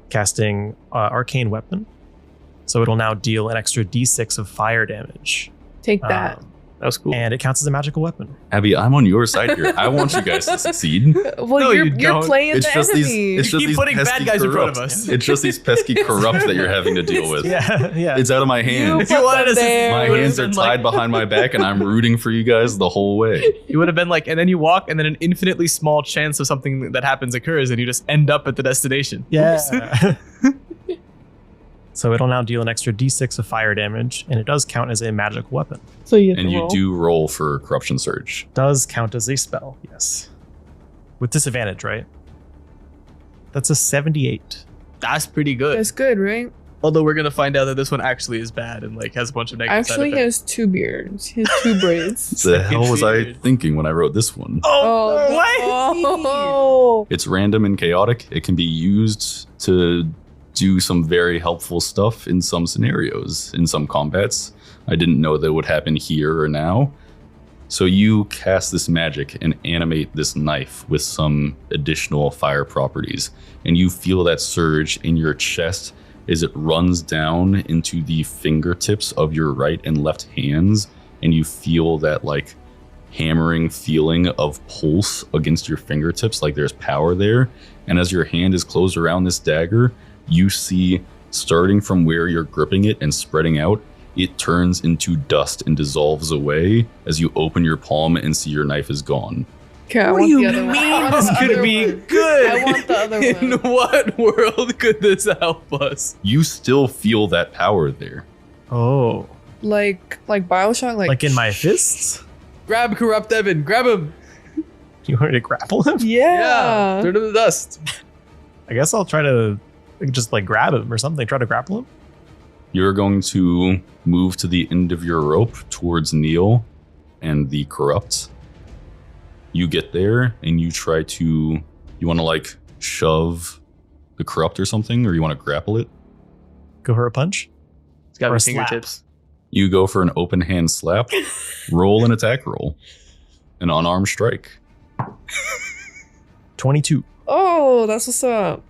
Speaker 3: casting arcane weapon. So it'll now deal an extra d6 of fire damage.
Speaker 2: take that.
Speaker 5: That was cool.
Speaker 3: And it counts as a magical weapon.
Speaker 1: Abby, I'm on your side here. I want you guys to succeed.
Speaker 2: Well,
Speaker 5: No,
Speaker 2: you're
Speaker 5: you
Speaker 2: you're
Speaker 5: don't.
Speaker 2: playing
Speaker 1: It's
Speaker 2: the
Speaker 1: just
Speaker 2: enemy.
Speaker 1: these. It's just
Speaker 5: Keep
Speaker 1: these
Speaker 5: putting bad
Speaker 1: pesky
Speaker 5: guys in front of
Speaker 1: corrupt.
Speaker 5: us.
Speaker 1: It's just these pesky corrupt that you're having to deal with.
Speaker 3: Yeah.
Speaker 1: It's out of my
Speaker 2: You
Speaker 1: hands.
Speaker 2: put
Speaker 5: wanted
Speaker 2: them
Speaker 5: us to-
Speaker 2: there.
Speaker 1: My
Speaker 5: would've
Speaker 1: hands are
Speaker 5: been
Speaker 1: tied
Speaker 5: like-
Speaker 1: behind my back, and I'm rooting for you guys the whole way.
Speaker 5: You would have been like, and then you walk, and then an infinitely small chance of something that happens occurs, and you just end up at the destination.
Speaker 3: Yeah. So it'll now deal an extra d6 of fire damage, and it does count as a magical weapon.
Speaker 2: So you have
Speaker 1: And
Speaker 2: to
Speaker 1: you
Speaker 2: roll.
Speaker 1: do roll for Corruption Surge.
Speaker 3: Does count as a spell, yes. With disadvantage, right? That's a 78.
Speaker 5: That's pretty good.
Speaker 2: That's good, right?
Speaker 5: Although we're gonna find out that this one actually is bad and like has a bunch of negative side
Speaker 2: Actually, he
Speaker 5: effects.
Speaker 2: has two beards. He has two braids.
Speaker 1: The hell was I
Speaker 5: Weird.
Speaker 1: thinking when I wrote this one?
Speaker 2: Oh,
Speaker 5: what?
Speaker 2: Oh.
Speaker 1: It's random and chaotic. It can be used to do some very helpful stuff in some scenarios, in some combats. I didn't know that would happen here or now. So you cast this magic and animate this knife with some additional fire properties, and you feel that surge in your chest as it runs down into the fingertips of your right and left hands, and you feel that like hammering feeling of pulse against your fingertips, like there's power there. And as your hand is closed around this dagger, you see, starting from where you're gripping it and spreading out, it turns into dust and dissolves away as you open your palm and see your knife is gone.
Speaker 2: Okay, I
Speaker 3: What
Speaker 2: want
Speaker 3: do
Speaker 2: the
Speaker 3: you
Speaker 2: other one.
Speaker 3: mean
Speaker 2: I want
Speaker 3: this
Speaker 2: the
Speaker 3: could
Speaker 2: other
Speaker 3: be
Speaker 2: one.
Speaker 3: good?
Speaker 2: I want the other
Speaker 5: In
Speaker 2: one.
Speaker 5: what world could this help us?
Speaker 1: You still feel that power there.
Speaker 3: Oh,
Speaker 2: Like Bioshock,
Speaker 3: like in my fists?
Speaker 5: Grab Corrupt Evan. Grab him.
Speaker 3: You want me to grapple him?
Speaker 2: Yeah.
Speaker 5: Turn him to dust.
Speaker 3: I guess I'll try to just like grab him or something. Try to grapple him.
Speaker 1: You're going to move to the end of your rope towards Neil and the corrupt. You get there and you try to, you want to like shove the corrupt or something, or you want to grapple it?
Speaker 3: Go for a punch.
Speaker 5: It's got
Speaker 3: Or
Speaker 5: to
Speaker 3: a
Speaker 5: be
Speaker 3: slap.
Speaker 5: fingertips.
Speaker 1: You go for an open hand slap, roll an attack roll, an unarmed strike.
Speaker 3: 22.
Speaker 2: Oh, that's what's up.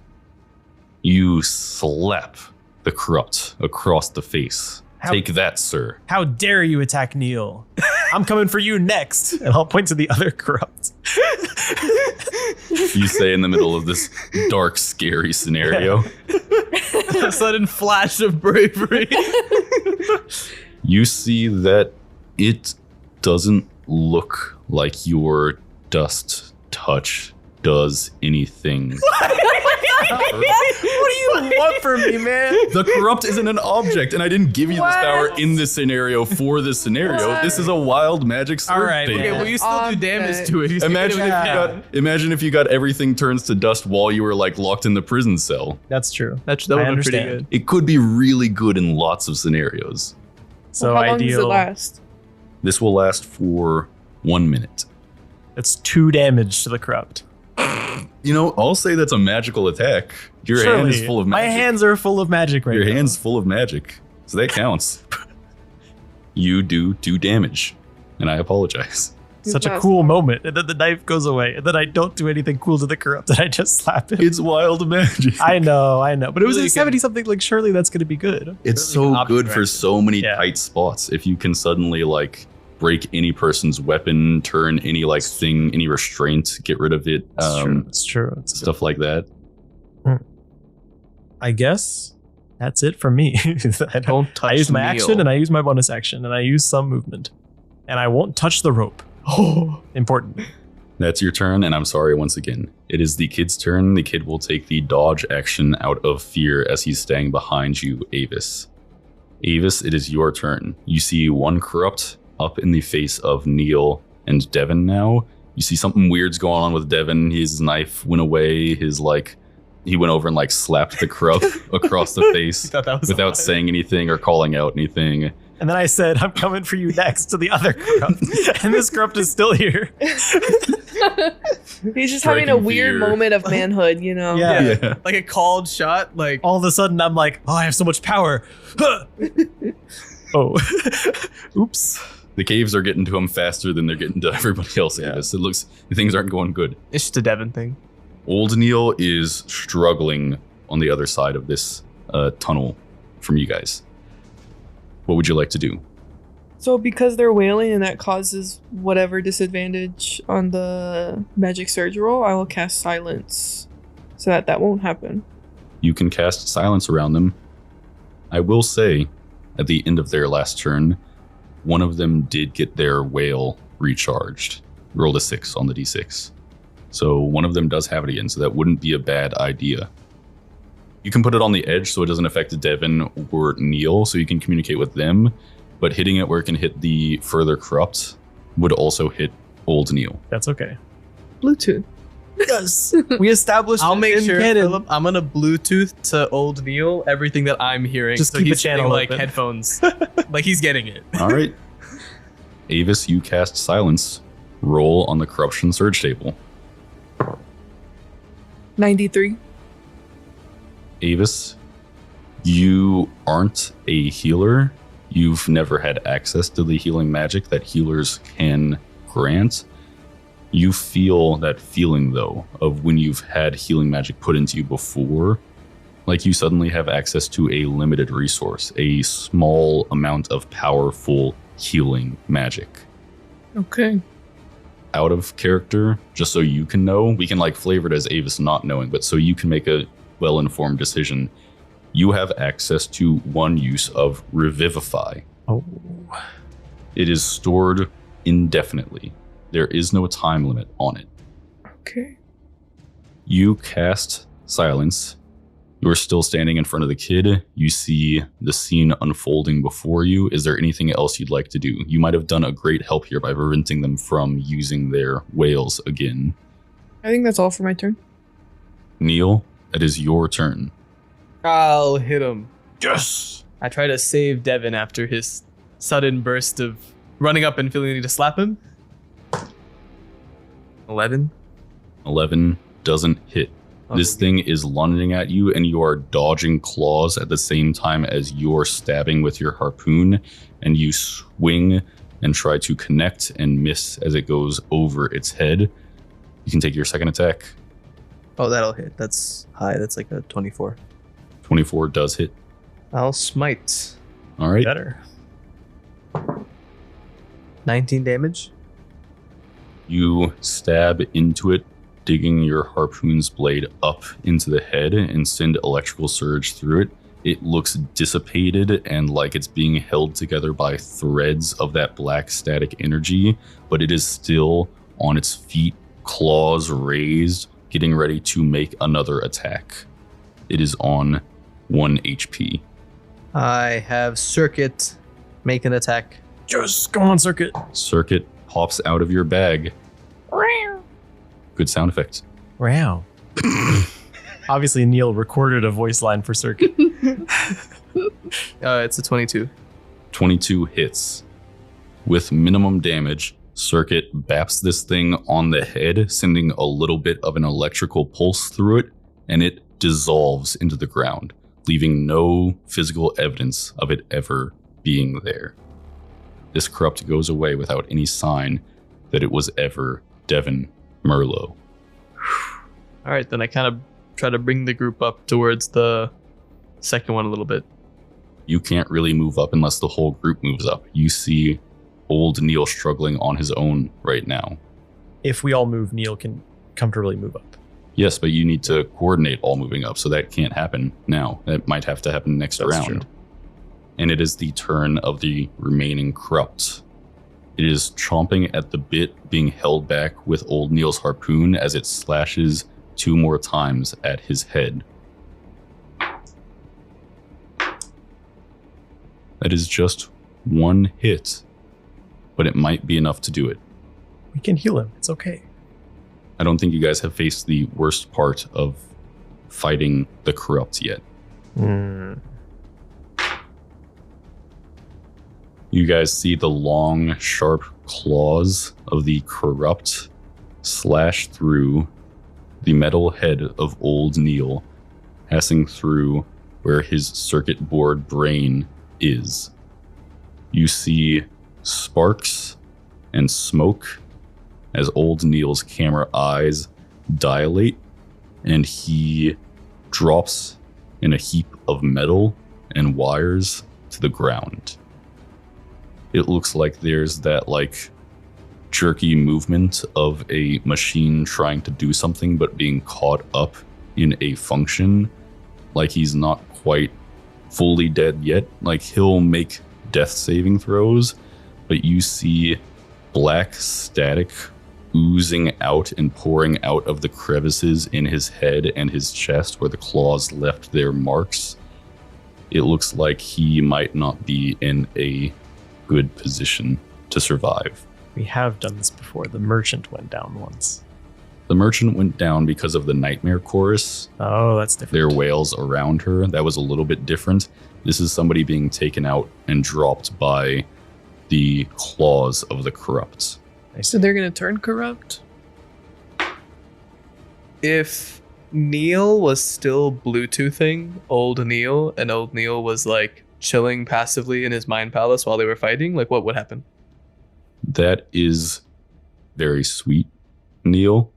Speaker 1: You slap the corrupt across the face.
Speaker 3: How-
Speaker 1: Take that, sir.
Speaker 3: How dare you attack Neil? I'm coming for you next. And I'll point to the other corrupt.
Speaker 1: You say in the middle of this dark, scary scenario.
Speaker 5: A sudden flash of bravery.
Speaker 1: You see that it doesn't look like your dust touch does anything.
Speaker 3: What do you want from me, man?
Speaker 1: The corrupt isn't an object, and I didn't give you this
Speaker 2: What?
Speaker 1: power in this scenario for this scenario.
Speaker 2: What?
Speaker 1: This is a wild magic surge
Speaker 3: All right,
Speaker 1: table.
Speaker 5: Okay, well, you still do damage to it. You still
Speaker 1: Imagine
Speaker 5: get
Speaker 1: if,
Speaker 5: it
Speaker 1: you
Speaker 5: back.
Speaker 1: imagine if you got everything turns to dust while you were like locked in the prison cell.
Speaker 3: That's true.
Speaker 5: That
Speaker 3: I
Speaker 5: would have been pretty
Speaker 3: understand.
Speaker 5: good.
Speaker 1: It could be really good in lots of scenarios.
Speaker 3: So
Speaker 2: How long
Speaker 3: ideal.
Speaker 2: does it last?
Speaker 1: This will last for 1 minute.
Speaker 3: That's 2 damage to the corrupt.
Speaker 1: You know, I'll say that's a magical attack. Your hand is
Speaker 3: Surely.
Speaker 1: full of
Speaker 3: My
Speaker 1: magic.
Speaker 3: hands are full of magic right
Speaker 1: Your
Speaker 3: now.
Speaker 1: hand's full of magic. So that counts. You do damage. And I apologize.
Speaker 3: Such a
Speaker 2: That's
Speaker 3: cool
Speaker 2: fine.
Speaker 3: moment. And then the knife goes away. And then I don't do anything cool to the corrupt. And I just slap him.
Speaker 1: It's wild magic.
Speaker 3: I know. But it was
Speaker 5: Really
Speaker 3: at 70 something. Like, surely that's going to be good.
Speaker 1: It's
Speaker 5: Really
Speaker 1: so
Speaker 5: good
Speaker 1: good for
Speaker 5: option,
Speaker 1: so many
Speaker 3: Yeah.
Speaker 1: tight spots. If you can suddenly like break any person's weapon, turn any like thing, any restraint, get rid of it,
Speaker 3: It's true. It's true. It's
Speaker 1: stuff like that.
Speaker 3: I guess that's it for me.
Speaker 5: Don't touch
Speaker 3: I use my
Speaker 5: Neil.
Speaker 3: action and I use my bonus action and I use some movement. And I won't touch the rope. Oh, important.
Speaker 1: That's your turn, and I'm sorry once again. It is the kid's turn. The kid will take the dodge action out of fear as he's staying behind you, Avis. Avis, it is your turn. You see one corrupt up in the face of Neil and Devin now. You see something weird's going on with Devin. His knife went away. He went over and like slapped the corrupt across the face
Speaker 5: Thought that was
Speaker 1: without
Speaker 5: alive.
Speaker 1: saying anything or calling out anything.
Speaker 3: And then I said, I'm coming for you next to the other corrupt. And this corrupt is still here.
Speaker 2: He's just having a
Speaker 1: Striking
Speaker 2: weird
Speaker 1: fear.
Speaker 2: moment of manhood, you know?
Speaker 3: Yeah.
Speaker 1: Yeah.
Speaker 5: Like a called shot. Like
Speaker 3: All of a sudden, I'm like, oh, I have so much power. Huh. Oh, oops.
Speaker 1: The caves are getting to him faster than they're getting to everybody else.
Speaker 3: Yeah.
Speaker 1: Avis. It looks things aren't going good.
Speaker 5: it's just a Devon thing.
Speaker 1: Old Neil is struggling on the other side of this tunnel from you guys. What would you like to do?
Speaker 2: So because they're wailing and that causes whatever disadvantage on the magic surge roll, I will cast silence so that won't happen.
Speaker 1: You can cast silence around them. I will say, at the end of their last turn, one of them did get their wail recharged. Rolled a 6 on the d6. So one of them does have it again, so that wouldn't be a bad idea. You can put it on the edge so it doesn't affect Devin or Neil, so you can communicate with them, but hitting it where it can hit the further corrupt would also hit Old Neil.
Speaker 3: That's okay.
Speaker 2: Bluetooth.
Speaker 3: Yes. We established
Speaker 5: I'll make
Speaker 3: in
Speaker 5: sure,
Speaker 3: canon.
Speaker 5: Philip, I'm gonna Bluetooth to Old Neil everything that I'm hearing.
Speaker 3: Just
Speaker 5: so
Speaker 3: keep
Speaker 5: he's
Speaker 3: a channel
Speaker 5: getting, like
Speaker 3: open.
Speaker 5: headphones. Like he's getting it.
Speaker 1: All right. Avis, you cast silence. Roll on the corruption surge table.
Speaker 2: 93.
Speaker 1: Avis, you aren't a healer. You've never had access to the healing magic that healers can grant. You feel that feeling, though, of when you've had healing magic put into you before. Like you suddenly have access to a limited resource, a small amount of powerful healing magic.
Speaker 2: Okay.
Speaker 1: Out of character, just so you can know, we can like flavor it as Avis not knowing, but so you can make a well-informed decision. You have access to one use of Revivify.
Speaker 3: Oh.
Speaker 1: It is stored indefinitely. There is no time limit on it.
Speaker 2: Okay.
Speaker 1: You cast silence. You're still standing in front of the kid. You see the scene unfolding before you. Is there anything else you'd like to do? You might have done a great help here by preventing them from using their whales again.
Speaker 2: I think that's all for my turn.
Speaker 1: Neil, it is your turn.
Speaker 5: I'll hit him.
Speaker 1: Yes!
Speaker 5: I try to save Devin after his sudden burst of running up and feeling the need to slap him. 11.
Speaker 1: 11 doesn't hit. This thing is lunging at you, and you are dodging claws at the same time as you're stabbing with your harpoon, and you swing and try to connect and miss as it goes over its head. You can take your second attack.
Speaker 5: Oh, that'll hit. That's high. That's like a 24.
Speaker 1: 24 does hit.
Speaker 5: I'll smite.
Speaker 1: All right.
Speaker 3: Better.
Speaker 5: 19 damage.
Speaker 1: You stab into it, digging your harpoon's blade up into the head and send electrical surge through it. It looks dissipated and like it's being held together by threads of that black static energy, but it is still on its feet, claws raised, getting ready to make another attack. It is on 1 HP.
Speaker 5: I have Circuit make an attack.
Speaker 3: Just go on, Circuit.
Speaker 1: Circuit pops out of your bag. Good sound effect.
Speaker 3: Wow. Obviously, Neil recorded a voice line for Circuit.
Speaker 5: It's a 22.
Speaker 1: 22 hits. With minimum damage, Circuit baps this thing on the head, sending a little bit of an electrical pulse through it, and it dissolves into the ground, leaving no physical evidence of it ever being there. This corrupt goes away without any sign that it was ever Devin Merlot.
Speaker 5: All right, then I kind of try to bring the group up towards the second one a little bit.
Speaker 1: You can't really move up unless the whole group moves up. You see old Neil struggling on his own right now.
Speaker 3: If we all move, Neil can comfortably move up.
Speaker 1: Yes, but you need to coordinate all moving up, so that can't happen now. That might have to happen next
Speaker 3: That's
Speaker 1: round.
Speaker 3: true.
Speaker 1: And it is the turn of the remaining corrupt. It is chomping at the bit, being held back with old Neil's harpoon as it slashes 2 more times at his head. That is just 1 hit, but it might be enough to do it.
Speaker 3: We can heal him. It's okay.
Speaker 1: I don't think you guys have faced the worst part of fighting the corrupt yet. You guys see the long, sharp claws of the corrupt slash through the metal head of old Neil, passing through where his circuit board brain is. You see sparks and smoke as old Neil's camera eyes dilate, and he drops in a heap of metal and wires to the ground. It looks like there's that jerky movement of a machine trying to do something but being caught up in a function. Like he's not quite fully dead yet. Like he'll make death saving throws, but you see black static oozing out and pouring out of the crevices in his head and his chest where the claws left their marks. It looks like he might not be in a good position to survive.
Speaker 3: We have done this before. The merchant went down once.
Speaker 1: The merchant went down because of the nightmare chorus.
Speaker 3: Oh, that's different.
Speaker 1: There are whales around her. That was a little bit different. This is somebody being taken out and dropped by the claws of the corrupt.
Speaker 2: So they're gonna turn corrupt?
Speaker 5: If Neil was still Bluetoothing old Neil, and old Neil was chilling passively in his mind palace while they were fighting, what would happen?
Speaker 1: That is very sweet, Neil.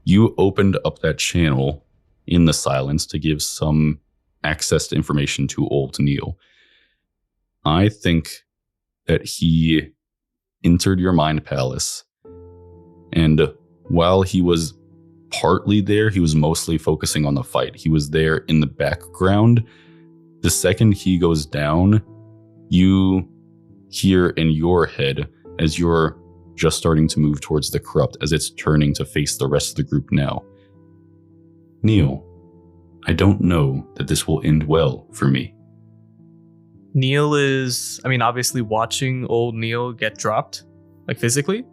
Speaker 1: You opened up that channel in the silence to give some access to information to old Neil. I think that he entered your mind palace, and while he was partly there, he was mostly focusing on the fight. He was there in the background. The second he goes down, you hear in your head as you're just starting to move towards the corrupt as it's turning to face the rest of the group now. Neil, I don't know that this will end well for me.
Speaker 5: Neil is, obviously watching old Neil get dropped, like physically.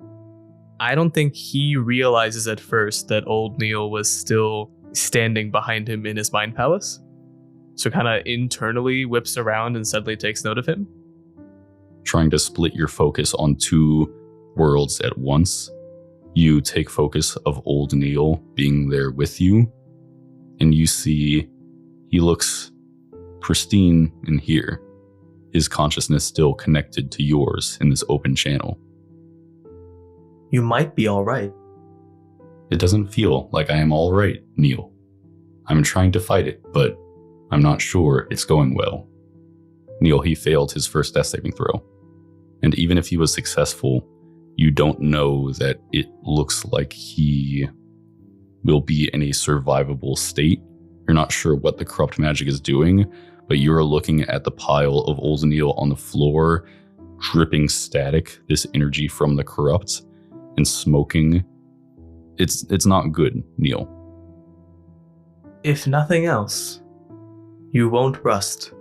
Speaker 5: I don't think he realizes at first that old Neil was still standing behind him in his mind palace. So kind of internally whips around and suddenly takes note of him.
Speaker 1: Trying to split your focus on two worlds at once, you take focus of old Neil being there with you, and you see he looks pristine in here. His consciousness still connected to yours in this open channel.
Speaker 4: You might be all right.
Speaker 1: It doesn't feel like I am all right, Neil. I'm trying to fight it, but I'm not sure it's going well. Neil, he failed his first death saving throw. And even if he was successful, you don't know that it looks like he will be in a survivable state. You're not sure what the corrupt magic is doing, but you're looking at the pile of old Neil on the floor, dripping static, this energy from the corrupt, and smoking. It's not good, Neil.
Speaker 4: If nothing else, you won't rust.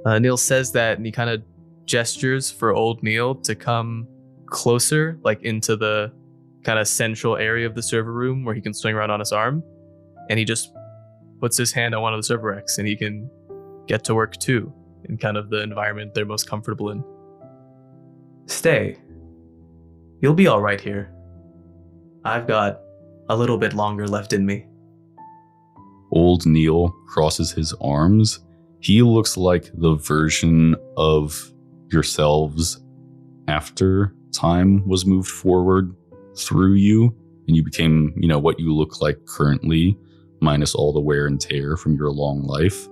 Speaker 5: Neil says that, and he kind of gestures for old Neil to come closer, like into the kind of central area of the server room where he can swing around on his arm. And he just puts his hand on one of the server racks, and he can get to work too, in kind of the environment they're most comfortable in.
Speaker 4: Stay. You'll be all right here. I've got a little bit longer left in me.
Speaker 1: Old Neil crosses his arms. He looks like the version of yourselves after time was moved forward through you, and you became, what you look like currently, minus all the wear and tear from your long life.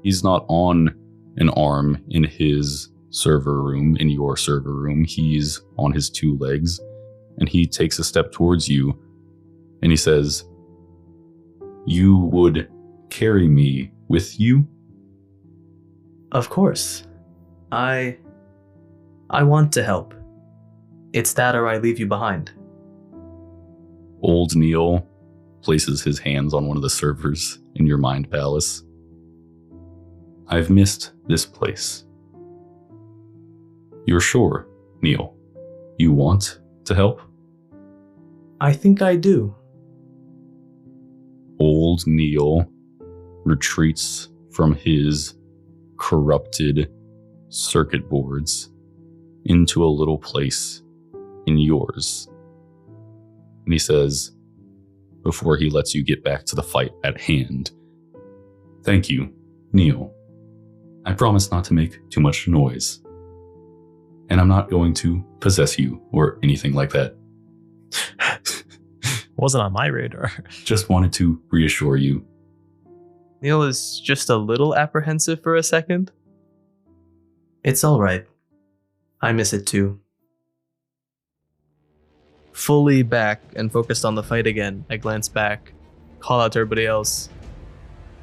Speaker 1: He's not on an arm in his server room, in your server room. He's on his two legs, and he takes a step towards you, and he says, "You would carry me with you?"
Speaker 4: Of course. I want to help. It's that or I leave you behind.
Speaker 1: Old Neil places his hands on one of the servers in your mind palace. "I've missed this place." "You're sure, Neil? You want to help?"
Speaker 4: I think I do.
Speaker 1: Old Neil retreats from his corrupted circuit boards into a little place in yours. And he says, before he lets you get back to the fight at hand, "Thank you, Neil. I promise not to make too much noise. And I'm not going to possess you or anything like that."
Speaker 3: Wasn't on my radar.
Speaker 1: Just wanted to reassure you.
Speaker 5: Neil is just a little apprehensive for a second.
Speaker 4: It's all right. I miss it too.
Speaker 5: Fully back and focused on the fight again, I glance back, call out to everybody else.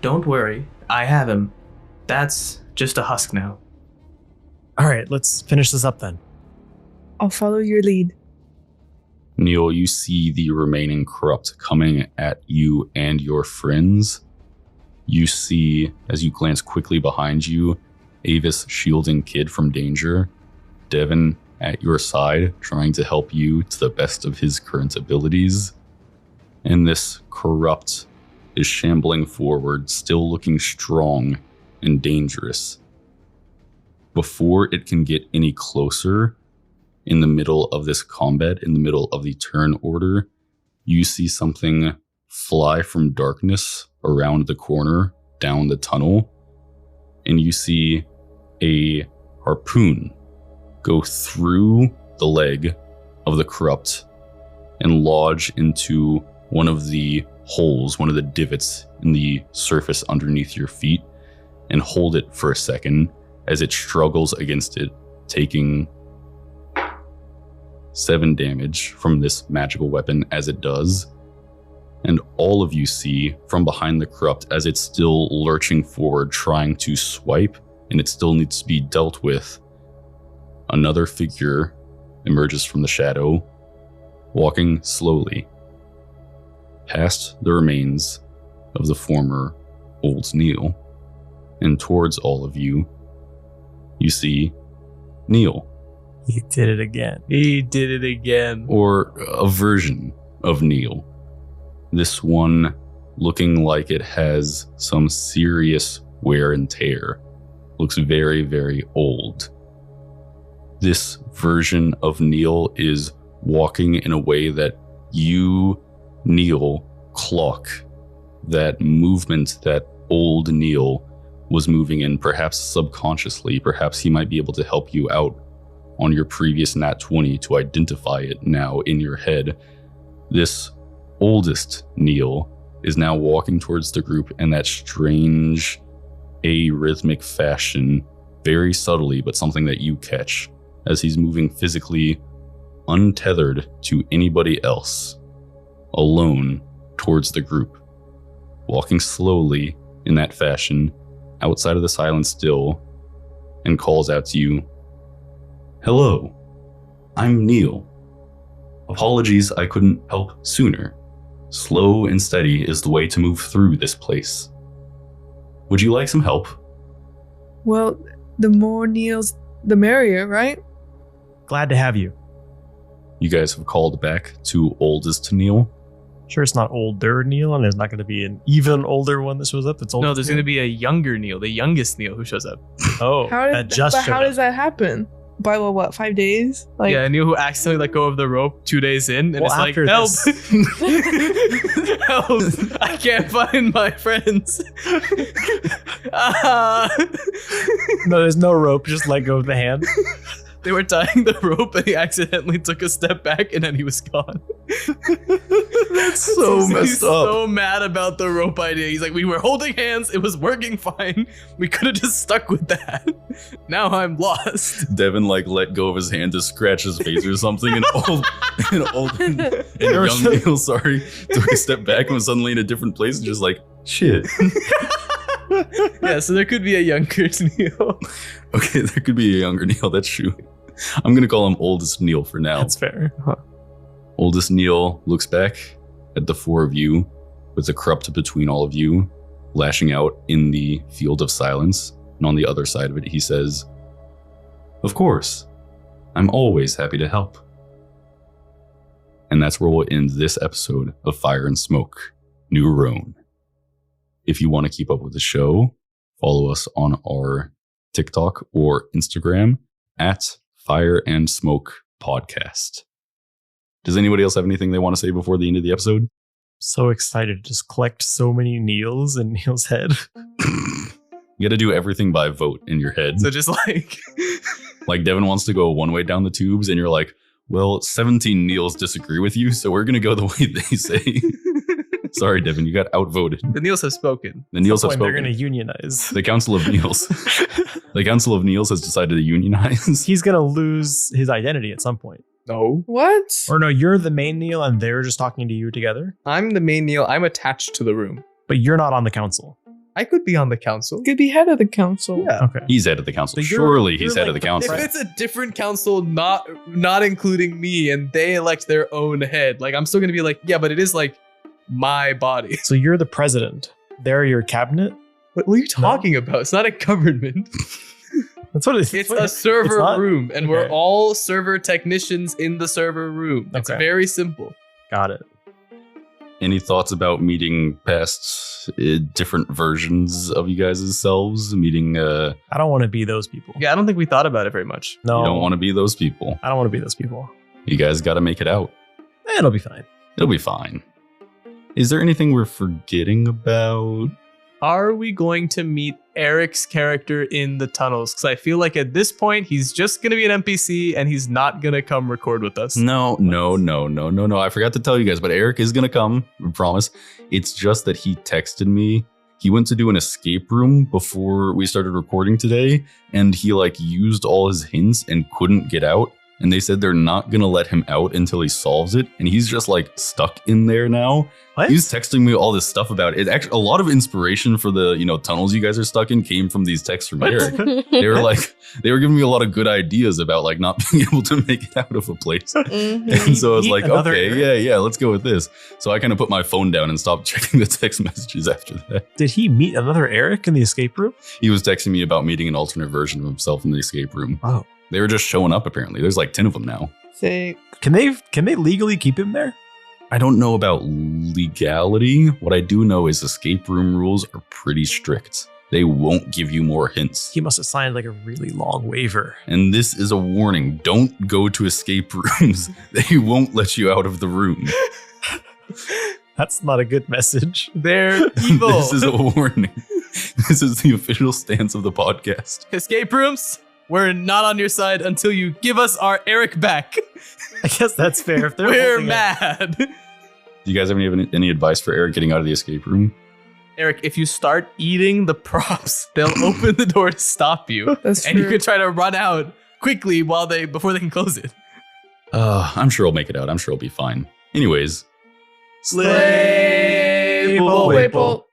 Speaker 4: Don't worry, I have him. That's just a husk now.
Speaker 3: All right, let's finish this up then.
Speaker 2: I'll follow your lead.
Speaker 1: Neil, you see the remaining corrupt coming at you and your friends. You see, as you glance quickly behind you, Avis shielding Kid from danger, Devin at your side, trying to help you to the best of his current abilities. And this corrupt is shambling forward, still looking strong and dangerous. Before it can get any closer, in the middle of this combat, in the middle of the turn order, you see something fly from darkness around the corner, down the tunnel, and you see a harpoon go through the leg of the corrupt and lodge into one of the holes, one of the divots in the surface underneath your feet, and hold it for a second as it struggles against it, taking 7 damage from this magical weapon as it does. And all of you see from behind the corrupt as it's still lurching forward, trying to swipe, and it still needs to be dealt with, another figure emerges from the shadow, walking slowly past the remains of the former Old Neil, and towards all of you, you see Neil.
Speaker 3: He did it again.
Speaker 5: He did it again.
Speaker 1: Or a version of Neil. This one looking like it has some serious wear and tear. Looks very, very old. This version of Neil is walking in a way that you, Neil, clock that movement that old Neil was moving in, perhaps subconsciously. Perhaps he might be able to help you out on your previous nat 20 to identify it now in your head. This oldest Neil is now walking towards the group in that strange, arrhythmic fashion, very subtly, but something that you catch as he's moving physically untethered to anybody else, alone towards the group, walking slowly in that fashion outside of the silence still, and calls out to you, "Hello, I'm Neil. Apologies I couldn't help sooner. Slow and steady is the way to move through this place. Would you like some help?"
Speaker 2: Well, the more Neils, the merrier, right?
Speaker 3: Glad to have you.
Speaker 1: You guys have called back to oldest Neil.
Speaker 3: Sure, it's not older Neil, and there's not going to be an even older one that shows up. It's older.
Speaker 5: No, there's going to be a younger Neil, the youngest Neil who shows up.
Speaker 3: Oh,
Speaker 2: How does that happen? By what, 5 days? Like,
Speaker 5: Yeah, a Neil who accidentally let go of the rope 2 days in, and
Speaker 3: Well,
Speaker 5: it's like,
Speaker 3: after
Speaker 5: help!
Speaker 3: this-
Speaker 5: Help! I can't find my friends. Ah.
Speaker 3: No, there's no rope. Just let go of the hand.
Speaker 5: They were tying the rope, and he accidentally took a step back, and then he was gone.
Speaker 1: That's so messed
Speaker 5: He's
Speaker 1: up.
Speaker 5: so mad about the rope idea. He's like, we were holding hands. It was working fine. We could have just stuck with that. Now I'm lost.
Speaker 1: Devin let go of his hand to scratch his face or something, and young Neil, sorry, took a step back and was suddenly in a different place and just like, shit.
Speaker 5: Yeah, so there could be a younger Neil.
Speaker 1: Okay, there could be a younger Neil, that's true. I'm gonna call him oldest Neil for now.
Speaker 3: That's fair.
Speaker 1: Oldest Neil looks back at the four of you with the corrupt between all of you, lashing out in the field of silence, and on the other side of it he says, "Of course, I'm always happy to help." And that's where we'll end this episode of Fire and Smoke, New Ronne. If you want to keep up with the show, follow us on our TikTok or Instagram at Fire and Smoke Podcast. Does anybody else have anything they want to say before the end of the episode?
Speaker 3: So excited to just collect so many Neils in Neil's head.
Speaker 1: You got to do everything by vote in your head.
Speaker 5: So just like...
Speaker 1: Like Devin wants to go one way down the tubes, and you're like, well, 17 Neils disagree with you, so we're going to go the way they say. Sorry, Devin, you got outvoted.
Speaker 5: The Neils have spoken.
Speaker 1: The Neils have
Speaker 3: They're
Speaker 1: spoken.
Speaker 3: going to unionize.
Speaker 1: The Council of Neils. The Council of Neils has decided to unionize.
Speaker 3: He's going to lose his identity at some point.
Speaker 5: No.
Speaker 2: what?
Speaker 3: Or no, you're the main Neil and they're just talking to you together.
Speaker 5: I'm the main Neil. I'm attached to the room.
Speaker 3: But you're not on the council.
Speaker 5: I could be on the council.
Speaker 2: Could be head of the council.
Speaker 5: Yeah.
Speaker 3: Okay.
Speaker 1: He's head of the council.
Speaker 3: So
Speaker 1: Surely
Speaker 3: you're
Speaker 1: he's head of the
Speaker 3: like the
Speaker 1: council.
Speaker 5: If it's a different council, not including me, and they elect their own head, like I'm still gonna be like, yeah, but it is like my body.
Speaker 3: So you're the president. They're your cabinet.
Speaker 5: What are you talking about? It's not a government.
Speaker 3: That's what it is.
Speaker 5: It's a server
Speaker 3: not-
Speaker 5: room, and we're
Speaker 3: okay.
Speaker 5: all server technicians in the server room. It's
Speaker 3: Okay.
Speaker 5: very simple.
Speaker 3: Got it.
Speaker 1: Any thoughts about meeting past different versions of you guys' selves? Meeting,
Speaker 3: I don't want to be those people.
Speaker 5: Yeah, I don't think we thought about it very much.
Speaker 3: No.
Speaker 1: you don't want to be those people.
Speaker 3: I don't want to be those people.
Speaker 1: You guys got to make it out.
Speaker 3: It'll be fine.
Speaker 1: It'll be fine. Is there anything we're forgetting about?
Speaker 5: Are we going to meet Eric's character in the tunnels? Because I feel like at this point, he's just going to be an NPC and he's not going to come record with us.
Speaker 1: No. I forgot to tell you guys, but Eric is going to come. I promise. It's just that he texted me. He went to do an escape room before we started recording today, and he used all his hints and couldn't get out. and they said they're not going to let him out until he solves it. And he's just like stuck in there now.
Speaker 3: What?
Speaker 1: He's texting me all this stuff about it. Actually, a lot of inspiration for the, tunnels you guys are stuck in came from these texts from Eric. They were giving me a lot of good ideas about like not being able to make it out of a place. And so I was like, okay, yeah, let's go with this. So I kind of put my phone down and stopped checking the text messages after that.
Speaker 3: Did he meet another Eric in the escape room?
Speaker 1: He was texting me about meeting an alternate version of himself in the escape room.
Speaker 3: Oh.
Speaker 1: They were just showing up, apparently. There's like 10 of them now.
Speaker 2: Sick.
Speaker 3: Can they legally keep him there?
Speaker 1: I don't know about legality. What I do know is escape room rules are pretty strict. They won't give you more hints.
Speaker 3: He must have signed like a really long waiver.
Speaker 1: And this is a warning. Don't go to escape rooms. They won't let you out of the room.
Speaker 3: That's not a good message.
Speaker 5: They're evil.
Speaker 1: This is a warning. This is the official stance of the podcast.
Speaker 5: Escape rooms, we're not on your side until you give us our Eric back.
Speaker 3: I guess that's fair. If they're
Speaker 5: We're
Speaker 3: holding
Speaker 5: mad.
Speaker 1: Do you guys have any advice for Eric getting out of the escape room?
Speaker 5: Eric, if you start eating the props, they'll open the door to stop you.
Speaker 2: That's
Speaker 5: And you
Speaker 2: true.
Speaker 5: can try to run out quickly before they can close it.
Speaker 1: I'm sure he'll make it out. I'm sure he'll be fine. Anyways,
Speaker 3: Slay
Speaker 2: Maple.